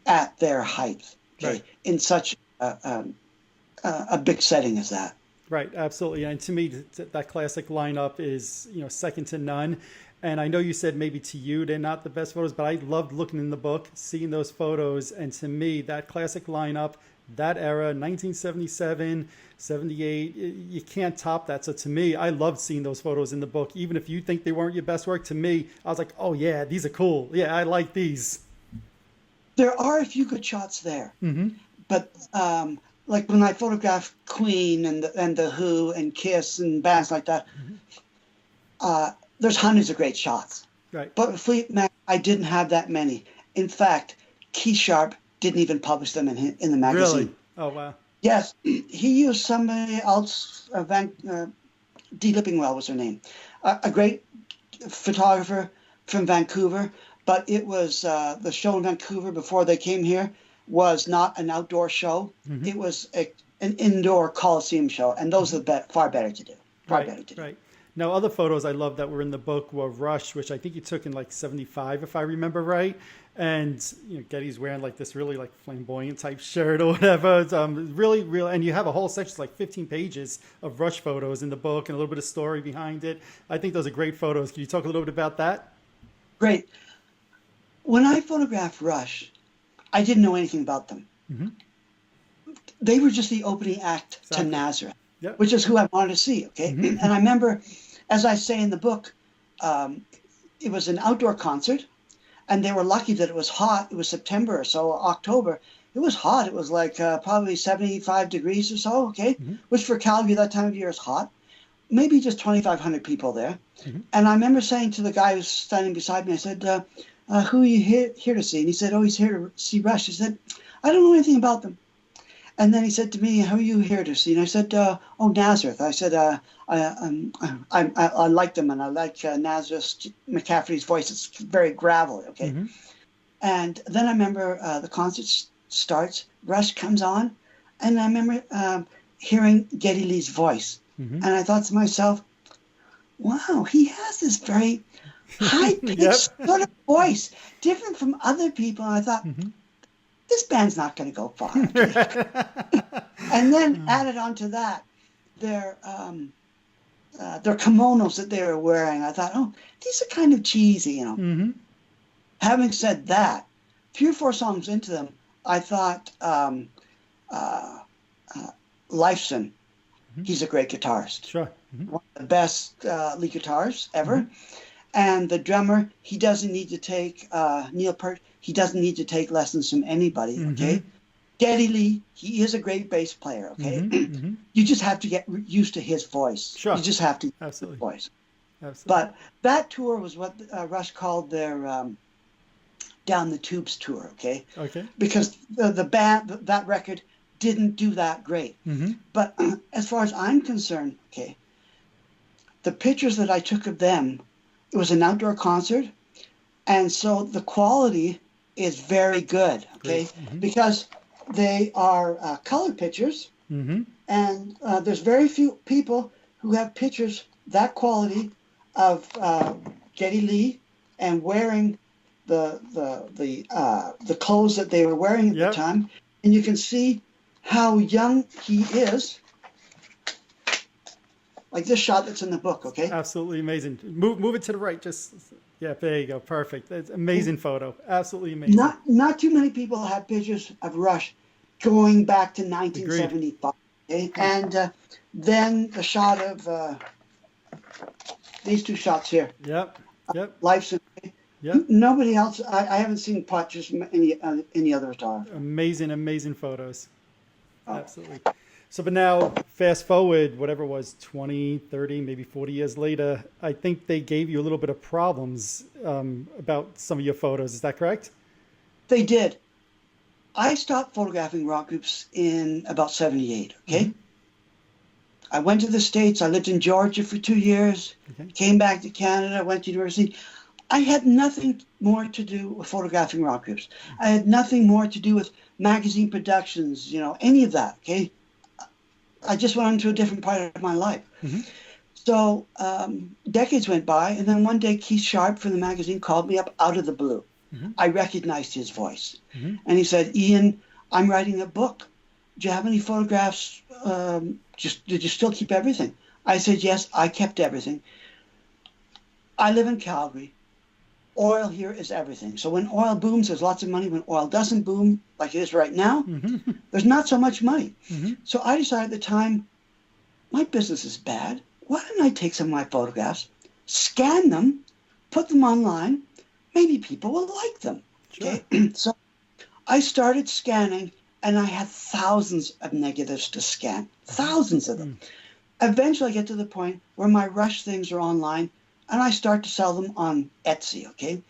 B: at their height, in such a big setting as that.
A: Right, absolutely. And to me, that classic lineup is, second to none. And I know you said maybe to you they're not the best photos, but I loved looking in the book, seeing those photos. And to me, that classic lineup, that era, 1977, 78, you can't top that. So to me, I loved seeing those photos in the book. Even if you think they weren't your best work, to me, I was like, oh yeah, these are cool. Yeah, I like these.
B: There are a few good shots there. But like when I photographed Queen and the Who and Kiss and bands like that, there's hundreds of great shots.
A: Right.
B: But with Fleetwood Mac, I didn't have that many. In fact, Keith Sharp didn't even publish them in the magazine.
A: Really? Oh, wow.
B: Yes. He used somebody else, Dee Lippingwell was her name, a great photographer from Vancouver, but it was the show in Vancouver before they came here was not an outdoor show. It was an indoor Coliseum show, and those are far better to do. Far better to do.
A: Right. Now, other photos I love that were in the book were Rush, which I think you took in like 75, if I remember right. And, Getty's wearing like this really like flamboyant type shirt or whatever. It's really, and you have a whole section, like 15 pages of Rush photos in the book and a little bit of story behind it. I think those are great photos. Can you talk a little bit about that?
B: Great. When I photographed Rush, I didn't know anything about them. They were just the opening act to Nazareth, which is who I wanted to see. Okay. And I remember, as I say in the book, it was an outdoor concert, and they were lucky that it was hot. It was September or so, October. It was hot. It was like probably 75 degrees or so. Okay. Which for Calgary that time of year is hot. Maybe just 2,500 people there. And I remember saying to the guy who was standing beside me, I said, who are you here to see? And he said, oh, he's here to see Rush. I said, I don't know anything about them. And then he said to me, "How are you here to see?" And I said, "Oh, Nazareth." I said, I like them, and I like Nazareth McCaffrey's voice. It's very gravelly, okay?
A: Mm-hmm.
B: And then I remember the concert starts, Rush comes on, and I remember hearing Geddy Lee's voice.
A: Mm-hmm.
B: And I thought to myself, wow, he has this very high-pitched sort of voice, different from other people. And I thought, this band's not going to go far. And then added onto that, their kimonos that they were wearing. I thought, oh, these are kind of cheesy, you know.
A: Mm-hmm.
B: Having said that, 3 or 4 songs into them, I thought Lifeson, he's a great guitarist.
A: Sure.
B: One of the best lead guitars ever. And the drummer, he doesn't need to take, Neil Peart, he doesn't need to take lessons from anybody, okay? Geddy Lee, he is a great bass player, okay? You just have to get used to his voice.
A: Sure.
B: You just have to use
A: Absolutely.
B: his voice.
A: Absolutely.
B: But that tour was what Rush called their Down the Tubes tour, okay?
A: Okay.
B: Because the band, that record didn't do that great. But as far as I'm concerned, okay, the pictures that I took of them, it was an outdoor concert, and so the quality is very good, okay? Because they are colored pictures, and there's very few people who have pictures that quality of Geddy Lee and wearing the clothes that they were wearing at the time, and you can see how young he is. Like this shot that's in the book, okay?
A: Absolutely amazing. Move it to the right. Just there you go. Perfect. It's amazing photo. Absolutely amazing.
B: Not too many people have pictures of Rush going back to 1975. Okay? And then the shot of these 2 shots here.
A: Yep.
B: Life's nobody else. I haven't seen pictures from any other guitar.
A: Amazing photos. Absolutely. So, but now, fast forward, whatever it was, 20, 30, maybe 40 years later, I think they gave you a little bit of problems about some of your photos. Is that correct?
B: They did. I stopped photographing rock groups in about 78, okay? I went to the States. I lived in Georgia for 2 years, came back to Canada, went to university. I had nothing more to do with photographing rock groups. I had nothing more to do with magazine productions, you know, any of that, okay? I just went into a different part of my life. So decades went by, and then one day Keith Sharp from the magazine called me up out of the blue. I recognized his voice. And he said, "Ian, I'm writing a book. Do you have any photographs? Did you still keep everything?" I said, "Yes, I kept everything. I live in Calgary. Oil here is everything. So when oil booms, there's lots of money. When oil doesn't boom, like it is right now, there's not so much money." So I decided at the time, my business is bad. Why don't I take some of my photographs, scan them, put them online? Maybe people will like them. Okay. So I started scanning, and I had thousands of negatives to scan, thousands of them. Eventually I get to the point where my Rush things are online, and I start to sell them on Etsy, okay?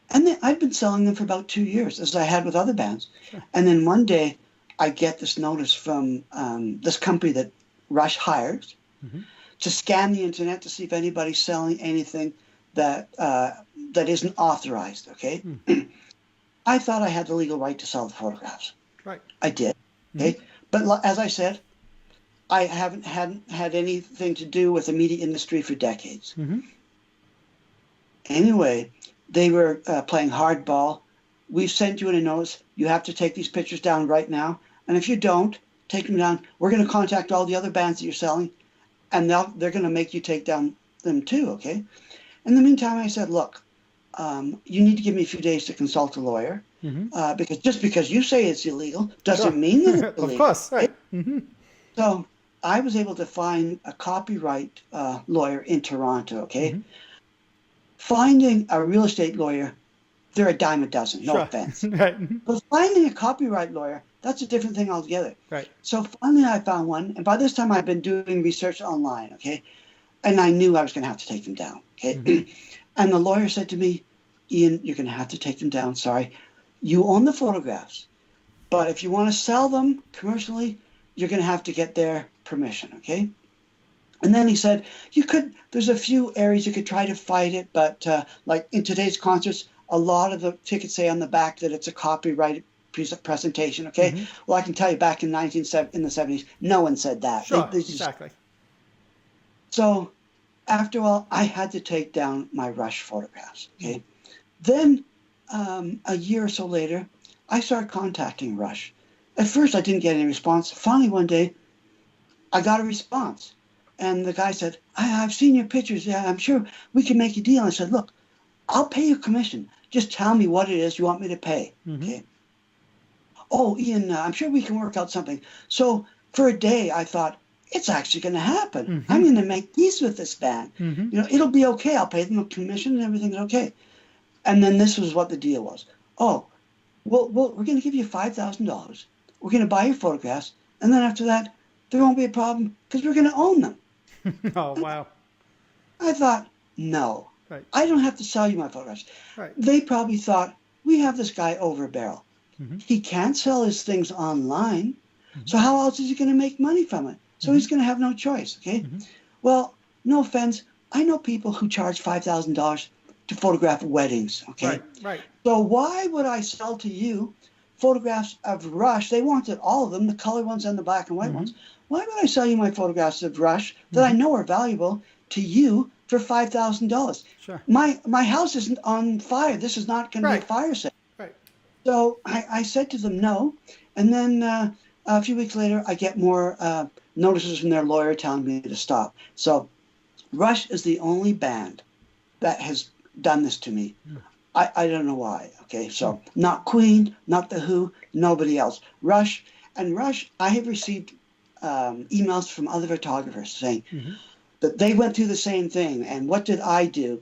B: And then I've been selling them for about 2 years, as I had with other bands. And then one day, I get this notice from this company that Rush hires to scan the internet to see if anybody's selling anything that isn't authorized, okay? I thought I had the legal right to sell the photographs.
A: Right.
B: I did, okay? But as I said, I hadn't had anything to do with the media industry for decades. Anyway, they were playing hardball. We've sent you in a notice. You have to take these pictures down right now. And if you don't take them down, we're going to contact all the other bands that you're selling, and they're going to make you take down them too, okay? In the meantime, I said, look, you need to give me a few days to consult a lawyer, because just because you say it's illegal doesn't mean that it's illegal.
A: Of course, right.
B: So I was able to find a copyright lawyer in Toronto, okay? Finding a real estate lawyer, they're a dime a dozen, no offense. But finding a copyright lawyer, that's a different thing altogether.
A: Right.
B: So finally I found one, and by this time I'd been doing research online, okay? And I knew I was going to have to take them down, okay? And the lawyer said to me, "Ian, you're going to have to take them down, sorry. You own the photographs. But if you want to sell them commercially, you're going to have to get their permission, okay? And then he said, there's a few areas you could try to fight it, but like in today's concerts, a lot of the tickets say on the back that it's a copyrighted presentation, okay? Mm-hmm. Well, I can tell you back in the 70s, no one said that.
A: Sure, exactly.
B: So after all, I had to take down my Rush photographs, okay? Then a year or so later, I started contacting Rush. At first, I didn't get any response. Finally, one day, I got a response. And the guy said, I've seen your pictures. Yeah, I'm sure we can make a deal. I said, look, I'll pay you commission. Just tell me what it is you want me to pay. Mm-hmm. Okay. Oh, Ian, I'm sure we can work out something. So for a day, I thought, it's actually going to happen. Mm-hmm. I'm going to make peace with this band. Mm-hmm. It'll be okay. I'll pay them a commission and everything's okay. And then this was what the deal was. Oh, well we're going to give you $5,000. We're going to buy your photographs. And then after that, there won't be a problem because we're going to own them.
A: Oh, wow.
B: I thought, no.
A: Right.
B: I don't have to sell you my photographs.
A: Right.
B: They probably thought, we have this guy over a barrel. Mm-hmm. He can't sell his things online. Mm-hmm. So how else is he going to make money from it? So mm-hmm. he's going to have no choice, okay? Mm-hmm. Well, no offense. I know people who charge $5,000 to photograph weddings, okay?
A: Right, right.
B: So why would I sell to you photographs of Rush? They wanted all of them, the color ones and the black and white mm-hmm. ones. Why would I sell you my photographs of Rush that mm-hmm. I know are valuable to you for $5,000?
A: Sure.
B: My house isn't on fire. This is not going to be a fire sale.
A: Right.
B: So I said to them no. And then a few weeks later, I get more notices from their lawyer telling me to stop. So Rush is the only band that has done this to me. Mm. I don't know why. Okay, so not Queen, not The Who, nobody else. Rush, I have received emails from other photographers saying mm-hmm. that they went through the same thing. And what did I do?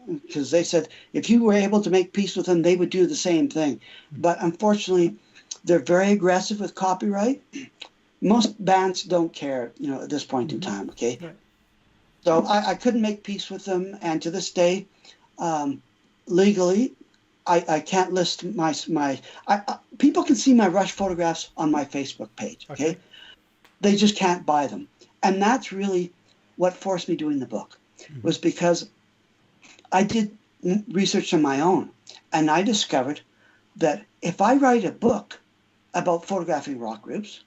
B: Because they said if you were able to make peace with them, they would do the same thing. Mm-hmm. But unfortunately, they're very aggressive with copyright. Most bands don't care, at this point mm-hmm. in time. Okay, right. So I couldn't make peace with them, and to this day, legally, I can't list my people can see my Rush photographs on my Facebook page. Okay. They just can't buy them. And that's really what forced me doing the book, mm-hmm. was because I did research on my own. And I discovered that if I write a book about photographing rock groups,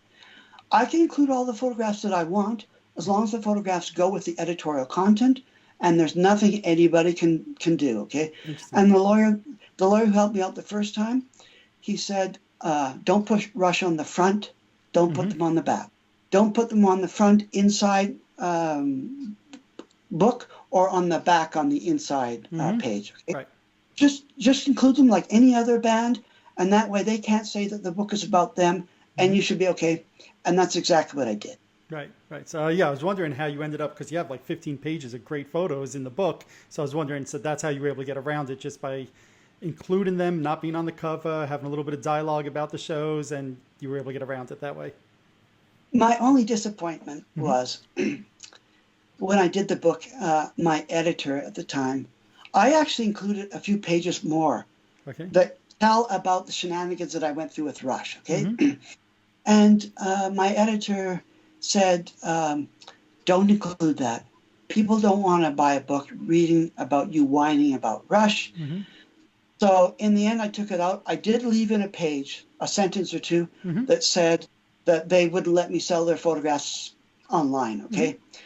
B: I can include all the photographs that I want as long as the photographs go with the editorial content and there's nothing anybody can do, okay? And the lawyer who helped me out the first time, he said, don't put Rush on the front, don't mm-hmm. put them on the back. Don't put them on the front inside book or on the back on the inside mm-hmm. Page. Okay? Right. Just include them like any other band, and that way they can't say that the book is about them, and mm-hmm. you should be okay. And that's exactly what I did.
A: Right. So, I was wondering how you ended up, because you have like 15 pages of great photos in the book. So I was wondering, so that's how you were able to get around it, just by including them, not being on the cover, having a little bit of dialogue about the shows, and you were able to get around it that way.
B: My only disappointment mm-hmm. was when I did the book, my editor at the time, I actually included a few pages more that tell about the shenanigans that I went through with Rush, okay? Mm-hmm. And my editor said, don't include that. People don't want to buy a book reading about you whining about Rush. Mm-hmm. So in the end, I took it out. I did leave in a page, a sentence or two, mm-hmm. that said that they wouldn't let me sell their photographs online, okay? Mm-hmm.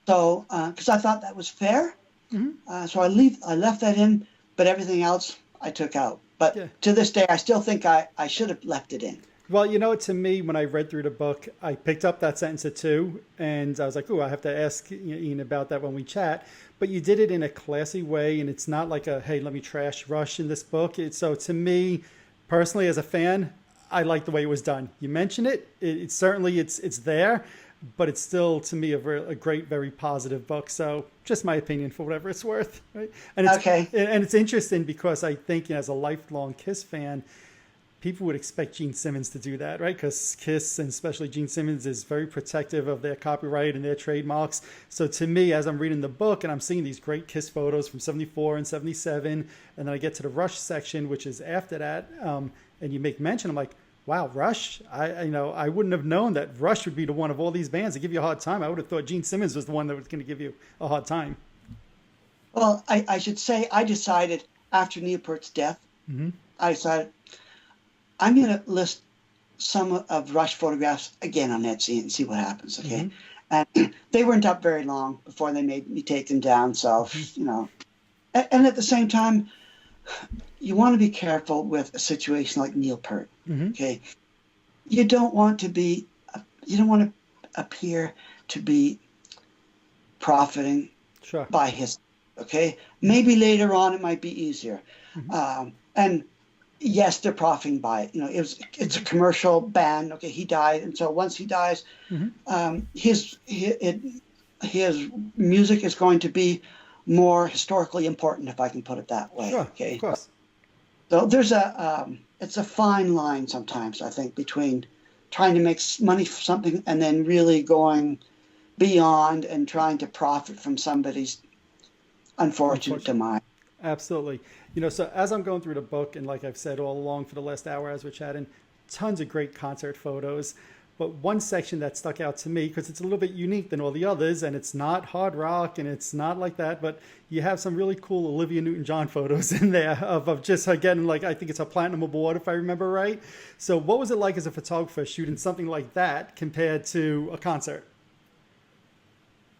B: So, because I thought that was fair. Mm-hmm. So I left that in, but everything else I took out. But to this day, I still think I should have left it in.
A: Well, to me, when I read through the book, I picked up that sentence or two, and I was like, I have to ask Ian about that when we chat. But you did it in a classy way, and it's not like hey, let me trash Rush in this book. So to me, personally, as a fan, I like the way it was done. You mentioned it. It certainly, it's there, but it's still, to me, a great, very positive book. So just my opinion for whatever it's worth. Right? And it's interesting because I think, as a lifelong Kiss fan, people would expect Gene Simmons to do that, right? Because Kiss, and especially Gene Simmons, is very protective of their copyright and their trademarks. So to me, as I'm reading the book and I'm seeing these great Kiss photos from 74 and 77, and then I get to the Rush section, which is after that, and you make mention, I'm like, Wow, Rush. I wouldn't have known that Rush would be the one of all these bands to give you a hard time. I would have thought Gene Simmons was the one that was going to give you a hard time.
B: Well, I should say I decided after Neil Peart's death, I decided I'm going to list some of Rush photographs again on Etsy and see what happens. Okay. And they weren't up very long before they made me take them down. So, and at the same time, you want to be careful with a situation like Neil Peart. Okay. You don't want to appear to be profiting by his, okay. Maybe later on it might be easier. And yes, they're profiting by it. It's a commercial band. Okay, he died, and so once he dies, his music is going to be more historically important, if I can put it that way.
A: Sure,
B: okay.
A: Of course.
B: So there's it's a fine line sometimes, I think, between trying to make money for something and then really going beyond and trying to profit from somebody's unfortunate demise.
A: Absolutely. So as I'm going through the book, and like I've said all along for the last hour as we're chatting, tons of great concert photos. But one section that stuck out to me, because it's a little bit unique than all the others, and it's not hard rock, and it's not like that, but you have some really cool Olivia Newton-John photos in there of just, again, I think it's a platinum award, if I remember right. So what was it like as a photographer shooting something like that compared to a concert?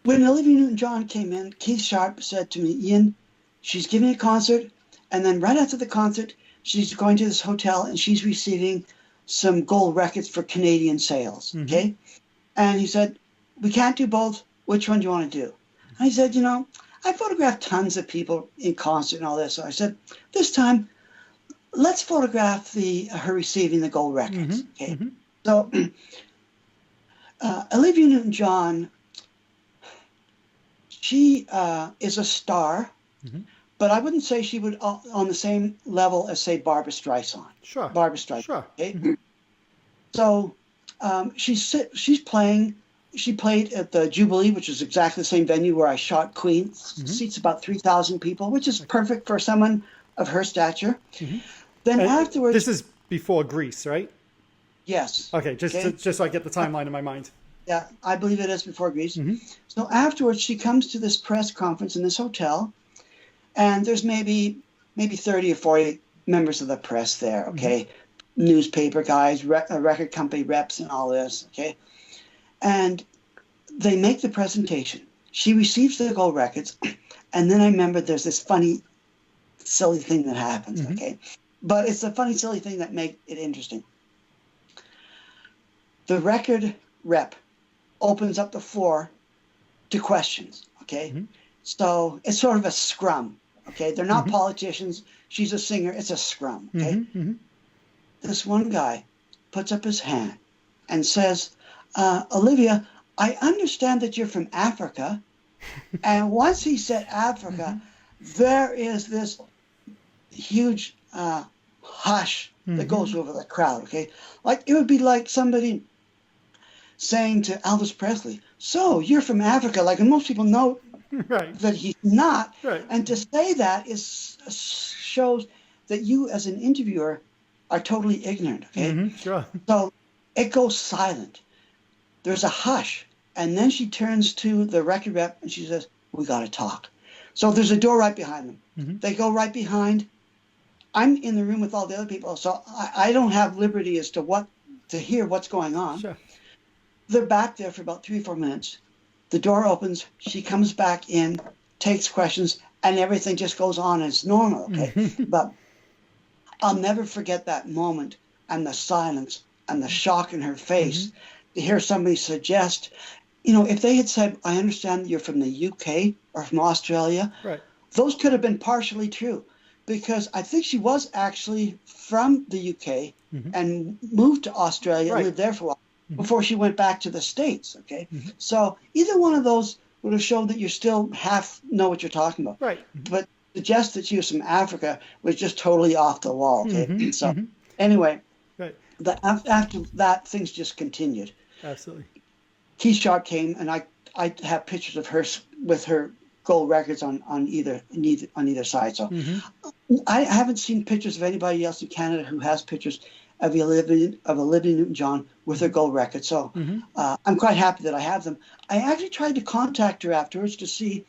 B: When Olivia Newton-John came in, Keith Sharp said to me, Ian, she's giving a concert, and then right after the concert, she's going to this hotel and she's receiving some gold records for Canadian sales. Okay. And he said, we can't do both. Which one do you want to do? And I said, I photographed tons of people in concert and all this. So I said, this time, let's photograph her receiving the gold records. Okay. So Olivia Newton-John, she is a star. But I wouldn't say she would on the same level as, say, Barbra Streisand.
A: Sure.
B: Barbra Streisand.
A: Sure.
B: Okay? So she's playing. She played at the Jubilee, which is exactly the same venue where I shot Queen. Seats about 3,000 people, which is perfect for someone of her stature. Then afterwards,
A: this is before Grease, right?
B: Yes.
A: Okay, just so I get the timeline in my mind.
B: Yeah, I believe it is before Grease. So afterwards, she comes to this press conference in this hotel. And there's maybe 30 or 40 members of the press there, okay? Newspaper guys, record company reps and all this, okay? And they make the presentation. She receives the gold records, and then I remember there's this funny, silly thing that happens, okay? But it's a funny, silly thing that makes it interesting. The record rep opens up the floor to questions, okay? So it's sort of a scrum, okay? They're not politicians. She's a singer. It's a scrum, okay? This one guy puts up his hand and says, Olivia, I understand that you're from Africa. And once he said Africa, there is this huge hush that goes over the crowd, okay? Like it would be like somebody saying to Elvis Presley, so you're from Africa, like, and most people know that he's not. And to say that shows that you as an interviewer are totally ignorant, okay? So it goes silent. There's a hush. And then she turns to the record rep and she says, we got to talk. So there's a door right behind them. They go right behind. I'm in the room with all the other people, so I don't have liberty as to hear what's going on. They're back there for about 3 or 4 minutes. The door opens, she comes back in, takes questions, and everything just goes on as normal, okay? But I'll never forget that moment and the silence and the shock in her face to hear somebody suggest, if they had said, I understand that you're from the UK or from Australia, those could have been partially true, because I think she was actually from the UK and moved to Australia and lived there for a while before she went back to the States, okay? So either one of those would have shown that you still half know what you're talking about. But suggest that she was from Africa was just totally off the wall, okay? So anyway, after that, things just continued.
A: Absolutely.
B: Keith Sharp came, and I have pictures of her with her gold records on either side. So I haven't seen pictures of anybody else in Canada who has pictures. of Olivia Newton-John with her gold record. So I'm quite happy that I have them. I actually tried to contact her afterwards to see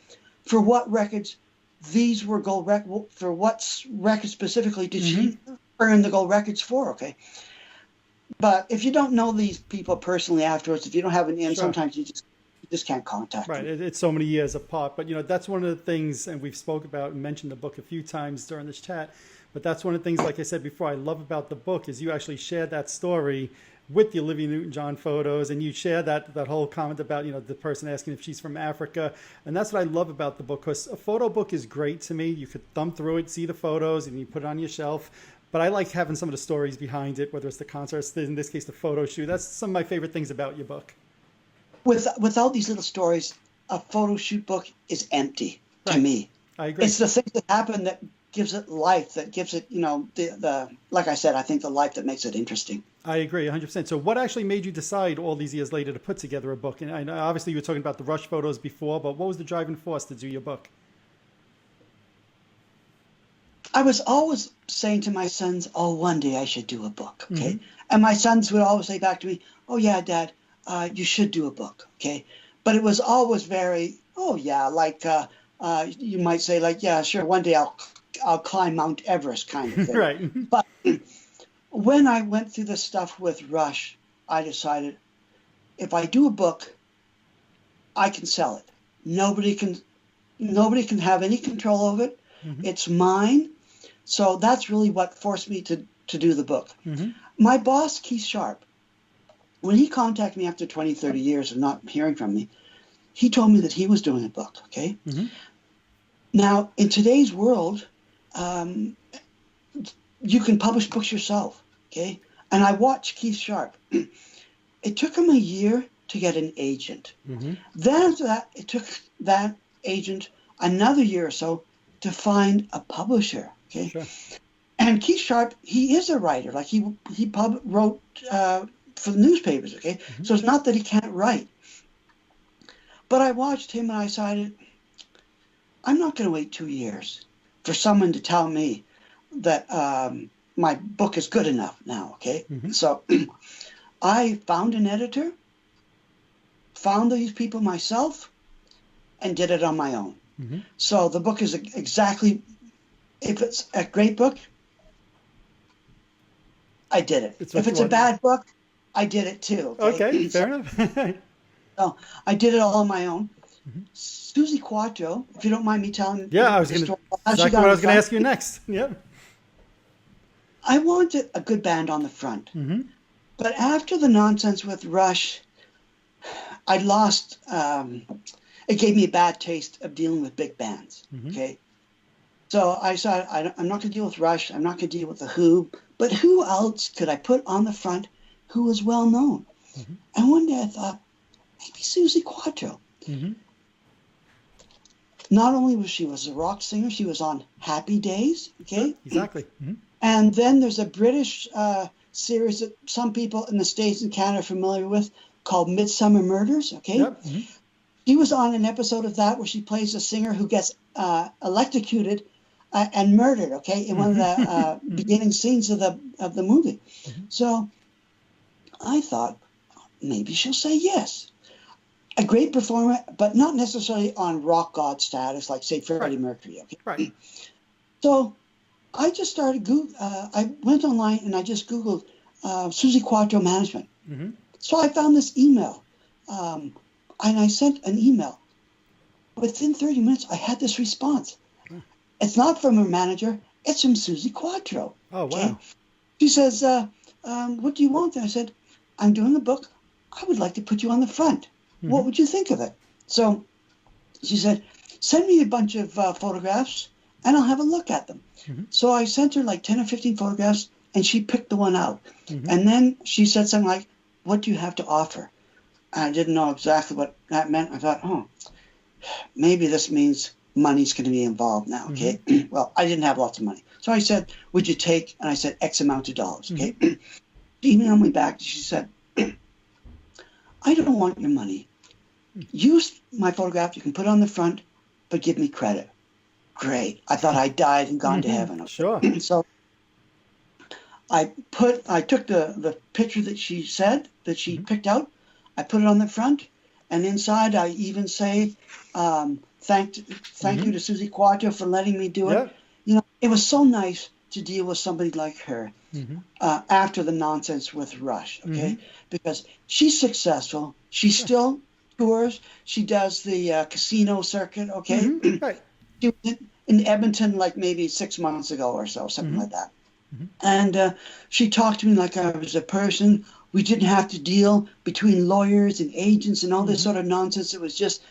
B: for what records these were gold records, for what record specifically did she earn the gold records for, okay? But if you don't know these people personally afterwards, if you don't have an in, sometimes you just can't contact them.
A: Right, it's so many years apart. But, that's one of the things, and we've spoke about and mentioned the book a few times during this chat, but that's one of the things, like I said before, I love about the book is you actually shared that story with the Olivia Newton-John photos, and you share that whole comment about, the person asking if she's from Africa. And that's what I love about the book, because a photo book is great to me. You could thumb through it, see the photos, and you put it on your shelf. But I like having some of the stories behind it, whether it's the concerts, in this case, the photo shoot. That's some of my favorite things about your book.
B: Without these little stories, a photo shoot book is empty to me.
A: I agree.
B: It's the things that happen that gives it life, that gives it, the like I said, I think the life that makes it interesting.
A: I agree 100%. So what actually made you decide all these years later to put together a book? And I know obviously you were talking about the Rush photos before, but what was the driving force to do your book?
B: I was always saying to my sons, oh, one day I should do a book, okay? And my sons would always say back to me, oh, yeah, Dad, you should do a book, okay? But it was always very, oh, yeah, like you might say, like, yeah, sure, one day I'll climb Mount Everest kind of thing.
A: Right.
B: But when I went through the stuff with Rush, I decided if I do a book, I can sell it. Nobody can have any control of it. It's mine. So that's really what forced me to do the book. My boss, Keith Sharp, when he contacted me after 20, 30 years of not hearing from me, he told me that he was doing a book, okay? Now, in today's world, you can publish books yourself, okay? And I watched Keith Sharp. It took him a year to get an agent. Then after that, it took that agent another year or so to find a publisher, okay?
A: Sure.
B: And Keith Sharp, he is a writer. Like he wrote for the newspapers, okay? So it's not that he can't write. But I watched him and I decided, I'm not going to wait 2 years for someone to tell me that my book is good enough now, okay? So I found an editor, found these people myself, and did it on my own. So the book is exactly, if it's a great book, I did it. If it's a bad book, I did it too.
A: Okay, fair enough.
B: So I did it all on my own. Susie Quattro, if you don't mind me telling
A: I was going to exactly what I was going to ask you next.
B: I wanted a good band on the front. But after the nonsense with Rush, I lost, it gave me a bad taste of dealing with big bands, okay? So I decided I'm not going to deal with Rush, I'm not going to deal with The Who, but who else could I put on the front who was well known? And one day I thought, maybe Susie Quattro. Not only was she a rock singer, she was on Happy Days, okay?
A: Exactly.
B: And then there's a British series that some people in the States and Canada are familiar with called Midsummer Murders, okay? She was on an episode of that where she plays a singer who gets electrocuted and murdered, okay, in one of the beginning scenes of the movie. So I thought, maybe she'll say yes. A great performer, but not necessarily on rock god status, like, say, Freddie Mercury, okay?
A: Right.
B: So I just started I went online and I just Googled Susie Quattro management. So I found this email, and I sent an email. Within 30 minutes, I had this response. It's not from her manager; it's from Susie Quattro.
A: Oh, wow!
B: Okay? She says, "What do you want?" And I said, "I'm doing a book. I would like to put you on the front. What would you think of it?" So she said, "Send me a bunch of photographs, and I'll have a look at them." So I sent her like 10 or 15 photographs, and she picked the one out. And then she said something like, "What do you have to offer?" I didn't know exactly what that meant. I thought, oh, maybe this means money's going to be involved now, okay? Well, I didn't have lots of money. So I said, would you take, and I said, X amount of dollars, okay? She emailed me back. She said, I don't want your money. Use my photograph. You can put it on the front, but give me credit. Great. I thought I died and gone to heaven. Okay?
A: Sure.
B: So I took the picture that she said that she picked out. I put it on the front, and inside I even say, thank you to Susie Quattro for letting me do it. It was so nice to deal with somebody like her after the nonsense with Rush, okay? Because she's successful. She still tours. She does the casino circuit, okay?
A: Right.
B: She was in Edmonton like maybe 6 months ago or so, something like that. And she talked to me like I was a person. We didn't have to deal between lawyers and agents and all this sort of nonsense. It was just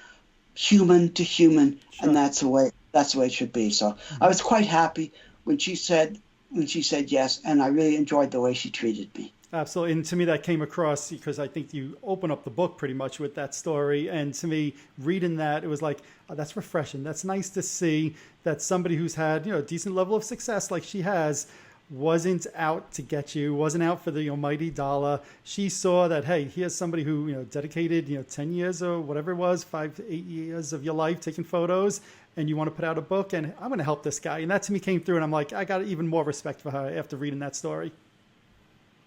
B: human to human, and that's the way it should be. So I was quite happy when she said yes, and I really enjoyed the way she treated me.
A: Absolutely. And to me, that came across because I think you open up the book pretty much with that story. And to me, reading that, it was like, oh, that's refreshing. That's nice to see that somebody who's had, a decent level of success like she has wasn't out to get you, wasn't out for the almighty dollar. She saw that, hey, here's somebody who, dedicated, 10 years or whatever it was, 5 to 8 years of your life taking photos, and you want to put out a book, and I'm going to help this guy. And that to me came through, and I'm like, I got even more respect for her after reading that story.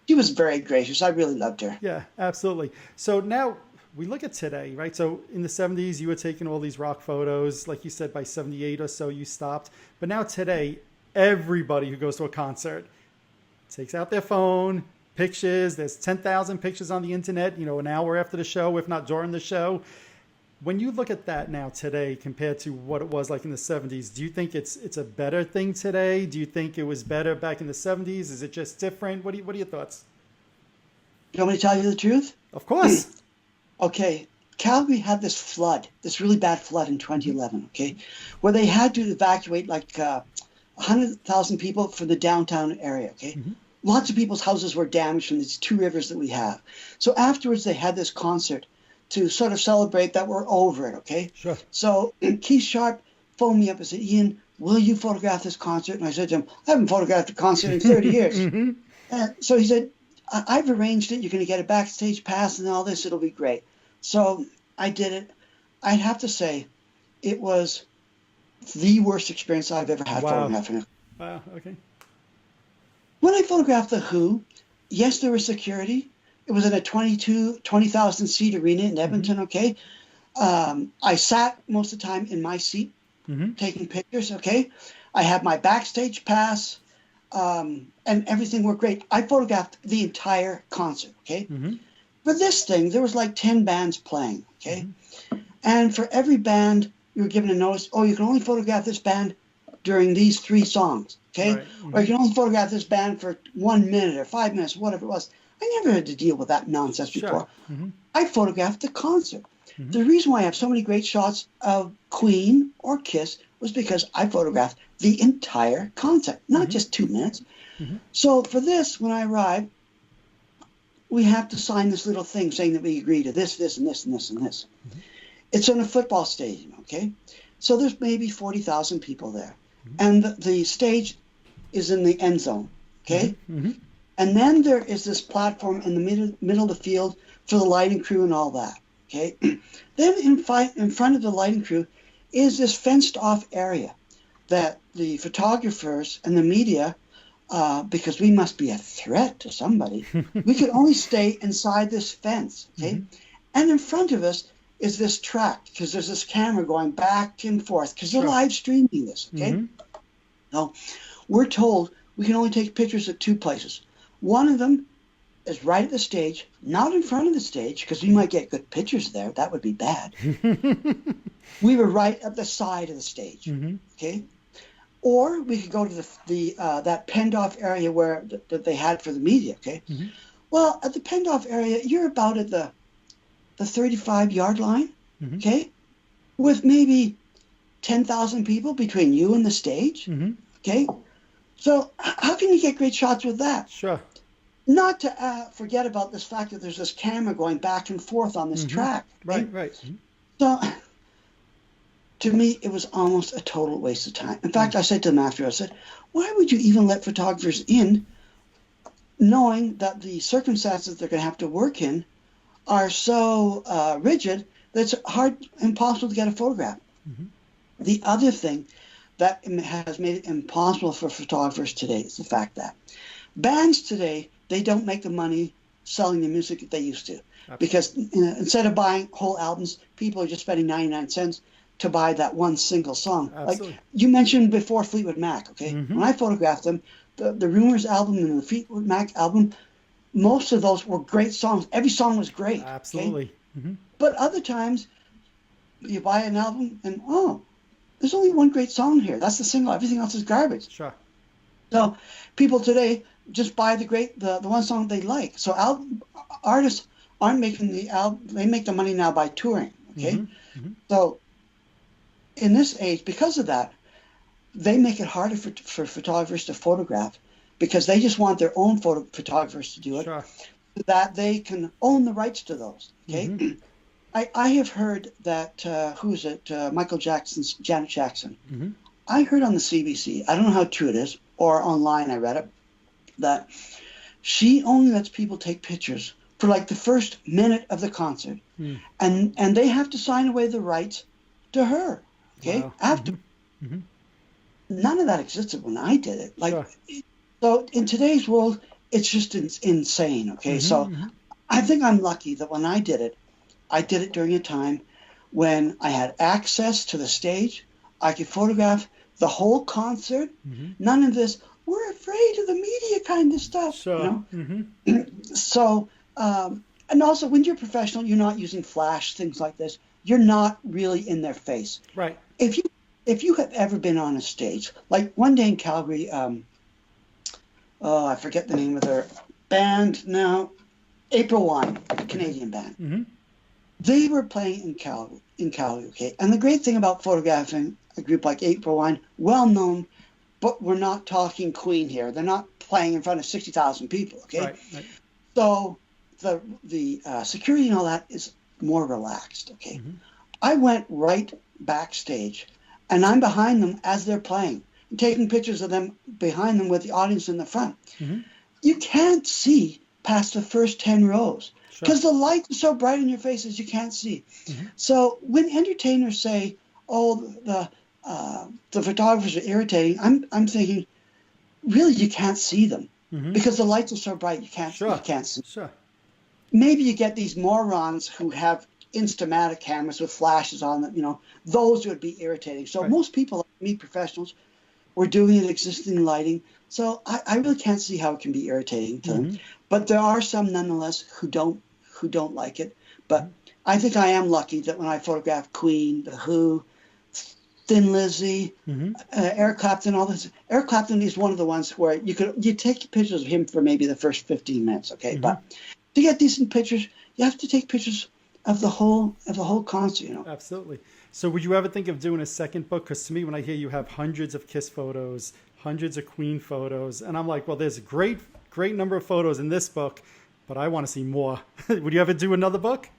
B: She was very gracious. I really loved her.
A: Yeah, absolutely. So now we look at today, right? So in the 70s, you were taking all these rock photos. Like you said, by 78 or so, you stopped. But now today, everybody who goes to a concert takes out their phone, pictures. There's 10,000 pictures on the internet, an hour after the show, if not during the show. When you look at that now today compared to what it was like in the 70s, do you think it's a better thing today? Do you think it was better back in the 70s? Is it just different? What are your thoughts?
B: You want me to tell you the truth?
A: Of course.
B: Okay. Calgary had this really bad flood in 2011, okay, where they had to evacuate like 100,000 people from the downtown area, okay? Lots of people's houses were damaged from these two rivers that we have. So afterwards, they had this concert to sort of celebrate that we're over it, okay?
A: Sure.
B: So Keith Sharp phoned me up and said, Ian, will you photograph this concert? And I said to him, I haven't photographed a concert in 30 years. And so he said, I've arranged it. You're going to get a backstage pass and all this. It'll be great. So I did it. I'd have to say it was the worst experience I've ever had photographing it.
A: Wow, okay.
B: When I photographed The Who, yes, there was security. It was in a 20,000 seat arena in Edmonton, okay? I sat most of the time in my seat taking pictures, okay? I had my backstage pass, and everything worked great. I photographed the entire concert, okay? For this thing, there was like 10 bands playing, okay? And for every band, you were given a notice, you can only photograph this band during these 3 songs, okay? Right. Or you can only photograph this band for 1 minute or 5 minutes, whatever it was. I never had to deal with that nonsense before. I photographed the concert. The reason why I have so many great shots of Queen or Kiss was because I photographed the entire concert, not just 2 minutes. So for this, when I arrived, we have to sign this little thing saying that we agree to this, this, and this, and this, and this. It's in a football stadium, okay? So there's maybe 40,000 people there. And the stage is in the end zone, okay? And then there is this platform in the middle of the field for the lighting crew and all that, okay? Then in front of the lighting crew is this fenced-off area that the photographers and the media, because we must be a threat to somebody, we could only stay inside this fence, okay? And in front of us is this track, because there's this camera going back and forth, because they're live streaming this, okay? So we're told we can only take pictures at 2 places. One of them is right at the stage, not in front of the stage, because we might get good pictures there. That would be bad. We were right at the side of the stage, okay? Or we could go to the that penned-off area where that they had for the media, okay? Well, at the penned-off area, you're about at the 35-yard line, okay? With maybe 10,000 people between you and the stage, okay? So how can you get great shots with that?
A: Sure.
B: Not to forget about this fact that there's this camera going back and forth on this track. Okay?
A: Right.
B: So to me, it was almost a total waste of time. In fact, I said to them after, I said, why would you even let photographers in knowing that the circumstances they're going to have to work in are so rigid that it's impossible to get a photograph. The other thing that has made it impossible for photographers today is the fact that Bands today, they don't make the money selling the music that they used to.
A: Absolutely.
B: Because instead of buying whole albums, people are just spending 99 cents to buy that one single song.
A: Absolutely.
B: Like you mentioned before, Fleetwood Mac, okay?
A: Mm-hmm.
B: When I photographed them, the Rumors album and the Fleetwood Mac album, most of those were great songs. Every song was great.
A: Absolutely.
B: Okay?
A: Mm-hmm.
B: But other times, you buy an album and, there's only one great song here. That's the single. Everything else is garbage.
A: Sure.
B: So people today just buy the one song they like. So artists aren't making the album. They make the money now by touring. Okay.
A: Mm-hmm. Mm-hmm.
B: So in this age, because of that, they make it harder for photographers to photograph because they just want their own photographers to do it,
A: sure.
B: so that they can own the rights to those. Okay.
A: Mm-hmm.
B: I have heard that, Michael Jackson's Janet Jackson.
A: Mm-hmm.
B: I heard on the CBC, I don't know how true it is, or online I read it, that she only lets people take pictures for like the first minute of the concert.
A: Mm.
B: And they have to sign away the rights to her. Okay?
A: Wow.
B: After.
A: Mm-hmm. Mm-hmm.
B: None of that existed when I did it. Like,
A: Sure.
B: So in today's world, it's just insane. Okay?
A: Mm-hmm.
B: So
A: Mm-hmm.
B: I think I'm lucky that when I did it during a time when I had access to the stage. I could photograph the whole concert.
A: Mm-hmm.
B: None of this, we're afraid of the media kind of stuff.
A: Sure.
B: You know?
A: Mm-hmm.
B: So, and also when you're professional, you're not using flash, things like this. You're not really in their face.
A: Right.
B: If you have ever been on a stage, like one day in Calgary, I forget the name of their band now, April Wine, a Canadian band.
A: Mm-hmm.
B: They were playing in Calgary, okay? And the great thing about photographing a group like April Wine, well known, but we're not talking Queen here. They're not playing in front of 60,000 people, okay?
A: Right. Right.
B: So the security and all that is more relaxed, okay?
A: Mm-hmm.
B: I went right backstage, and I'm behind them as they're playing, and taking pictures of them behind them with the audience in the front.
A: Mm-hmm.
B: You can't see past the first 10 rows because
A: Sure.
B: the light is so bright in your faces you can't see.
A: Mm-hmm.
B: So when entertainers say, the photographers are irritating, I'm thinking, really, you can't see them because the lights are so bright you can't see.
A: Sure.
B: Maybe you get these morons who have Instamatic cameras with flashes on them, those would be irritating. So most people, like me, professionals, were doing it existing lighting. So I really can't see how it can be irritating to them. But there are some nonetheless who don't like it. But I think I am lucky that when I photographed Queen, The Who, Thin Lizzy, Eric Clapton, all this. Eric Clapton is one of the ones where you take pictures of him for maybe the first 15 minutes, okay? But to get decent pictures, you have to take pictures of the whole concert,
A: Absolutely. So would you ever think of doing a second book? Because to me, when I hear you have hundreds of Kiss photos, hundreds of Queen photos, and I'm like, well, there's a great number of photos in this book, but I want to see more. Would you ever do another book?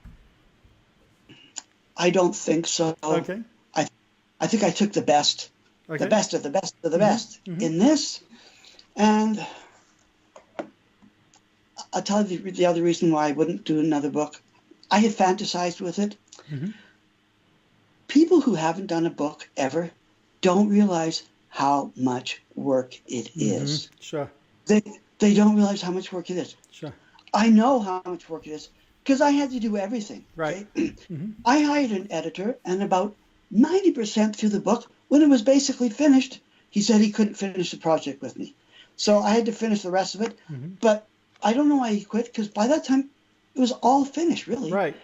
B: I don't think so.
A: Okay.
B: I think I took the best, the best of the best of the best in this. And I'll tell you the other reason why I wouldn't do another book. I had fantasized with it. People who haven't done a book ever don't realize how much work it is.
A: Sure.
B: They don't realize how much work it is.
A: Sure.
B: I know how much work it is because I had to do everything.
A: Right.
B: Okay? I hired an editor, and about 90% through the book, when it was basically finished, he said he couldn't finish the project with me. So I had to finish the rest of it. But I don't know why he quit, because by that time, it was all finished, really.
A: Right.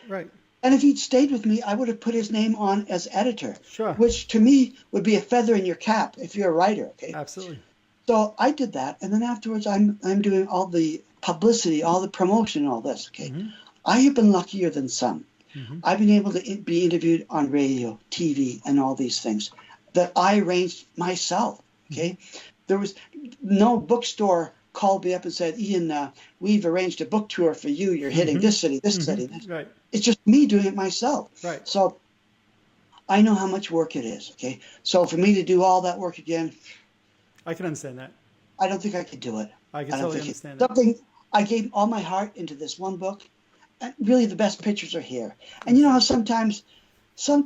B: And if he'd stayed with me, I would have put his name on as editor.
A: Sure.
B: Which, to me, would be a feather in your cap if you're a writer, okay?
A: Absolutely.
B: So I did that, and then afterwards, I'm doing all the publicity, all the promotion, all this, okay? I have been luckier than some. I've been able to be interviewed on radio, TV, and all these things that I arranged myself, okay? There was no bookstore called me up and said, Ian, we've arranged a book tour for you. You're hitting this city, this city.
A: Right.
B: It's just me doing it myself.
A: Right.
B: So I know how much work it is, okay? So for me to do all that work again,
A: I can understand that.
B: I don't think I could do it.
A: I can totally understand
B: that. I gave all my heart into this one book. And really, the best pictures are here. And you know how sometimes some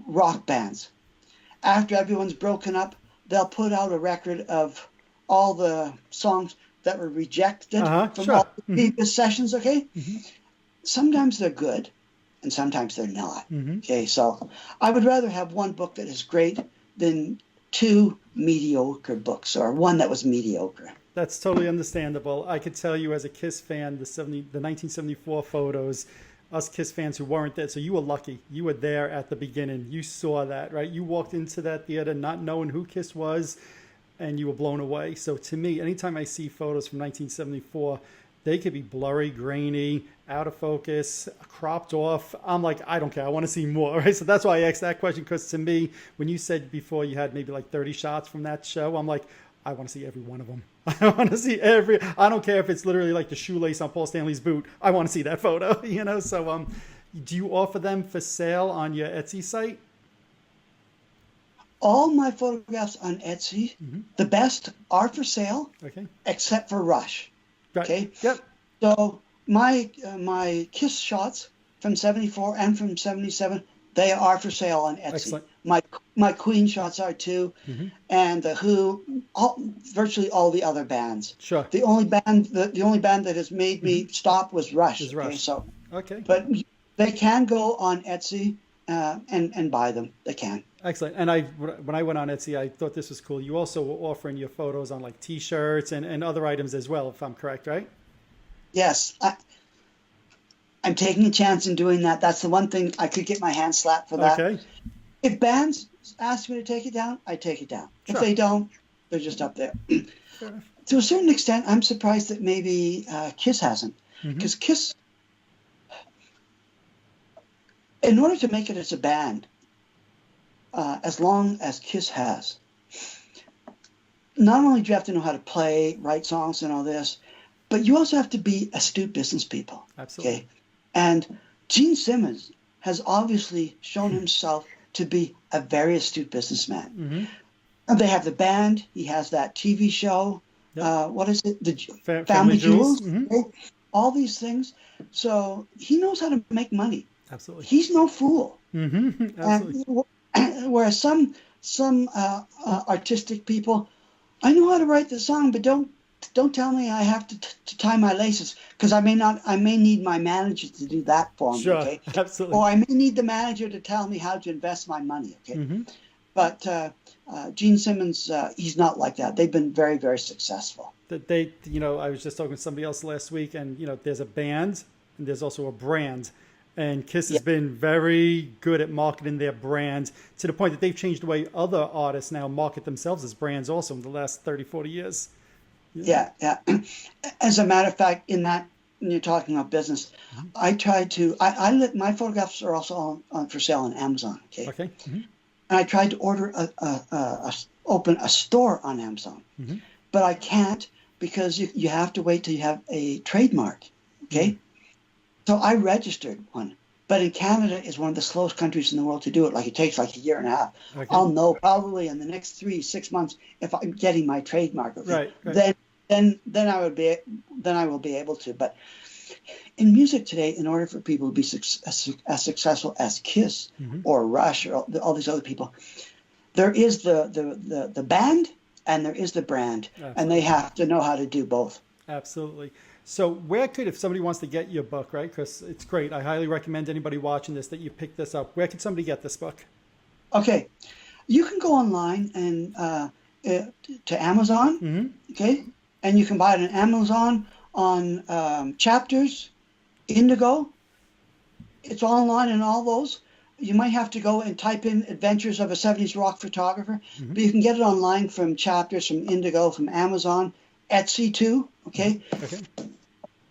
B: rock bands, after everyone's broken up, they'll put out a record of all the songs that were rejected from
A: Sure.
B: all the previous sessions, okay? Sometimes they're good, and sometimes they're not. Okay, so I would rather have one book that is great than two mediocre books, or one that was mediocre.
A: That's totally understandable. I could tell you as a Kiss fan, the 1974 photos, us Kiss fans who weren't there, so you were lucky. You were there at the beginning. You saw that, right? You walked into that theater not knowing who Kiss was, and you were blown away. So to me, anytime I see photos from 1974, they could be blurry, grainy, out of focus, cropped off. I'm like, I don't care. I want to see more, right? So that's why I asked that question, because to me, when you said before you had maybe like 30 shots from that show, I'm like, I want to see every one of them. I want to see every, I don't care if it's literally like the shoelace on Paul Stanley's boot. I want to see that photo, you know? So do you offer them for sale on your Etsy site?
B: All my photographs on Etsy, the best, are for sale, except for Rush.
A: Right.
B: Okay.
A: Yep.
B: So my Kiss shots from 74 and from 77, they are for sale on Etsy.
A: Excellent.
B: My Queen shots are too, and the Who, virtually all the other bands.
A: Sure.
B: The only band that has made me stop was Rush.
A: Is Rush.
B: Okay. But they can go on Etsy and buy them. They can.
A: Excellent. And when I went on Etsy, I thought this was cool. You also were offering your photos on like T-shirts and other items as well, if I'm correct, right?
B: Yes. I'm taking a chance in doing that. That's the one thing I could get my hand slapped for that.
A: Okay.
B: If bands ask me to take it down, I take it down.
A: Sure.
B: If they don't, they're just up there. To a certain extent, I'm surprised that maybe Kiss hasn't. Because Kiss, in order to make it as a band, as long as Kiss has, not only do you have to know how to play, write songs and all this, but you also have to be astute business people.
A: Absolutely.
B: Okay? And Gene Simmons has obviously shown himself to be a very astute businessman. And they have the band. He has that TV show. What is it? The Family Jewels. Okay? All these things. So he knows how to make money.
A: Absolutely.
B: He's no fool.
A: Absolutely.
B: Whereas some artistic people, I know how to write the song, but don't tell me I have to tie my laces, because I may need my manager to do that for me.
A: Sure,
B: okay?
A: absolutely.
B: Or I may need the manager to tell me how to invest my money. Okay. But Gene Simmons, he's not like that. They've been very, very successful.
A: I was just talking to somebody else last week, and there's a band and there's also a brand. And Kiss has been very good at marketing their brand, to the point that they've changed the way other artists now market themselves as brands also in the last 30, 40 years.
B: Yeah. As a matter of fact, when you're talking about business, I try to, my photographs are also on for sale on Amazon. Okay. And I tried to open a store on Amazon, but I can't, because you have to wait till you have a trademark. Okay. So I registered one, but in Canada is one of the slowest countries in the world to do it. Like, it takes like a year and a half. Okay. I'll know probably in the next 3-6 months if I'm getting my trademark. Okay? Right. Then I will be able to. But in music today, in order for people to be as successful as Kiss or Rush or all these other people, there is the band and there is the brand. Absolutely. And they have to know how to do both.
A: Absolutely. So if somebody wants to get your book, right? Because it's great. I highly recommend anybody watching this that you pick this up. Where can somebody get this book? Okay.
B: You can go online and to Amazon, okay? And you can buy it on Amazon, on Chapters, Indigo. It's online in all those. You might have to go and type in Adventures of a 70s Rock Photographer, but you can get it online from Chapters, from Indigo, from Amazon, Etsy too, okay?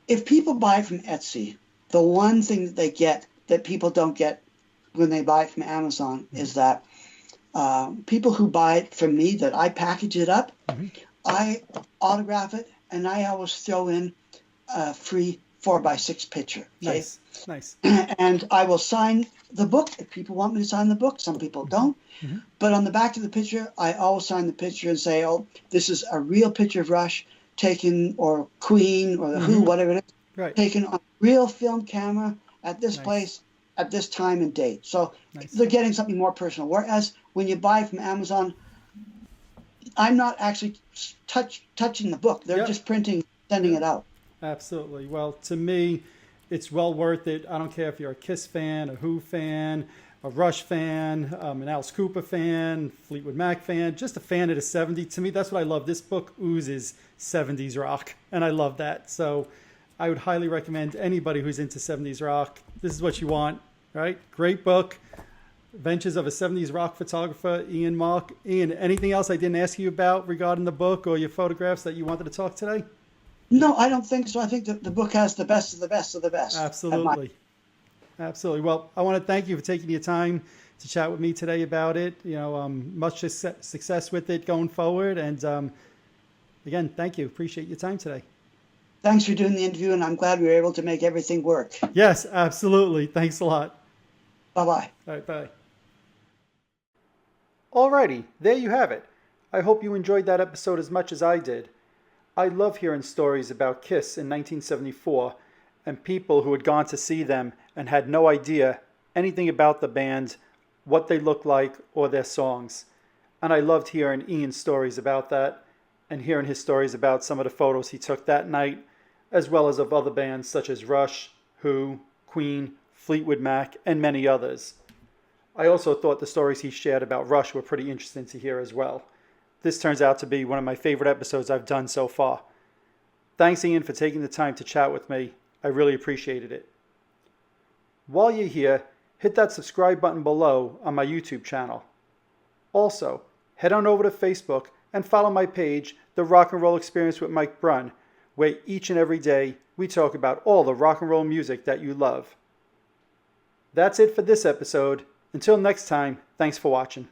B: If people buy it from Etsy, the one thing that they get that people don't get when they buy it from Amazon is that people who buy it from me, that I package it up, I autograph it, and I always throw in a free 4x6 picture. Okay?
A: Nice.
B: And I will sign the book if people want me to sign the book. Some people don't. But on the back of the picture, I always sign the picture and say, oh, this is a real picture of Rush taken, or Queen, or the Who, whatever it is, taken on real film camera at this place at this time and date. So they're getting something more personal. Whereas when you buy from Amazon, I'm not actually touching the book. They're
A: Yep.
B: just printing, sending it out.
A: Absolutely. Well, to me, it's well worth it. I don't care if you're a Kiss fan, a Who fan, a Rush fan, an Alice Cooper fan, Fleetwood Mac fan, just a fan of the 70s. To me, that's what I love. This book oozes 70s rock, and I love that. So I would highly recommend anybody who's into 70s rock. This is what you want, right? Great book. Adventures of a 70s rock photographer, Ian Mark. Ian, anything else I didn't ask you about regarding the book or your photographs that you wanted to talk today?
B: No, I don't think so. I think that the book has the best of the best of the best.
A: Absolutely. Absolutely. Well, I want to thank you for taking your time to chat with me today about it. Much success with it going forward. And again, thank you. Appreciate your time today.
B: Thanks for doing the interview, and I'm glad we were able to make everything work.
A: Yes, absolutely. Thanks a lot.
B: Bye-bye.
A: All right, bye. Alrighty, there you have it. I hope you enjoyed that episode as much as I did. I love hearing stories about Kiss in 1974 and people who had gone to see them and had no idea anything about the band, what they looked like, or their songs. And I loved hearing Ian's stories about that and hearing his stories about some of the photos he took that night, as well as of other bands such as Rush, Who, Queen, Fleetwood Mac, and many others. I also thought the stories he shared about Rush were pretty interesting to hear as well. This turns out to be one of my favorite episodes I've done so far. Thanks, Ian, for taking the time to chat with me. I really appreciated it. While you're here, hit that subscribe button below on my YouTube channel. Also, head on over to Facebook and follow my page, The Rock and Roll Experience with Mike Brunn, where each and every day we talk about all the rock and roll music that you love. That's it for this episode. Until next time, thanks for watching.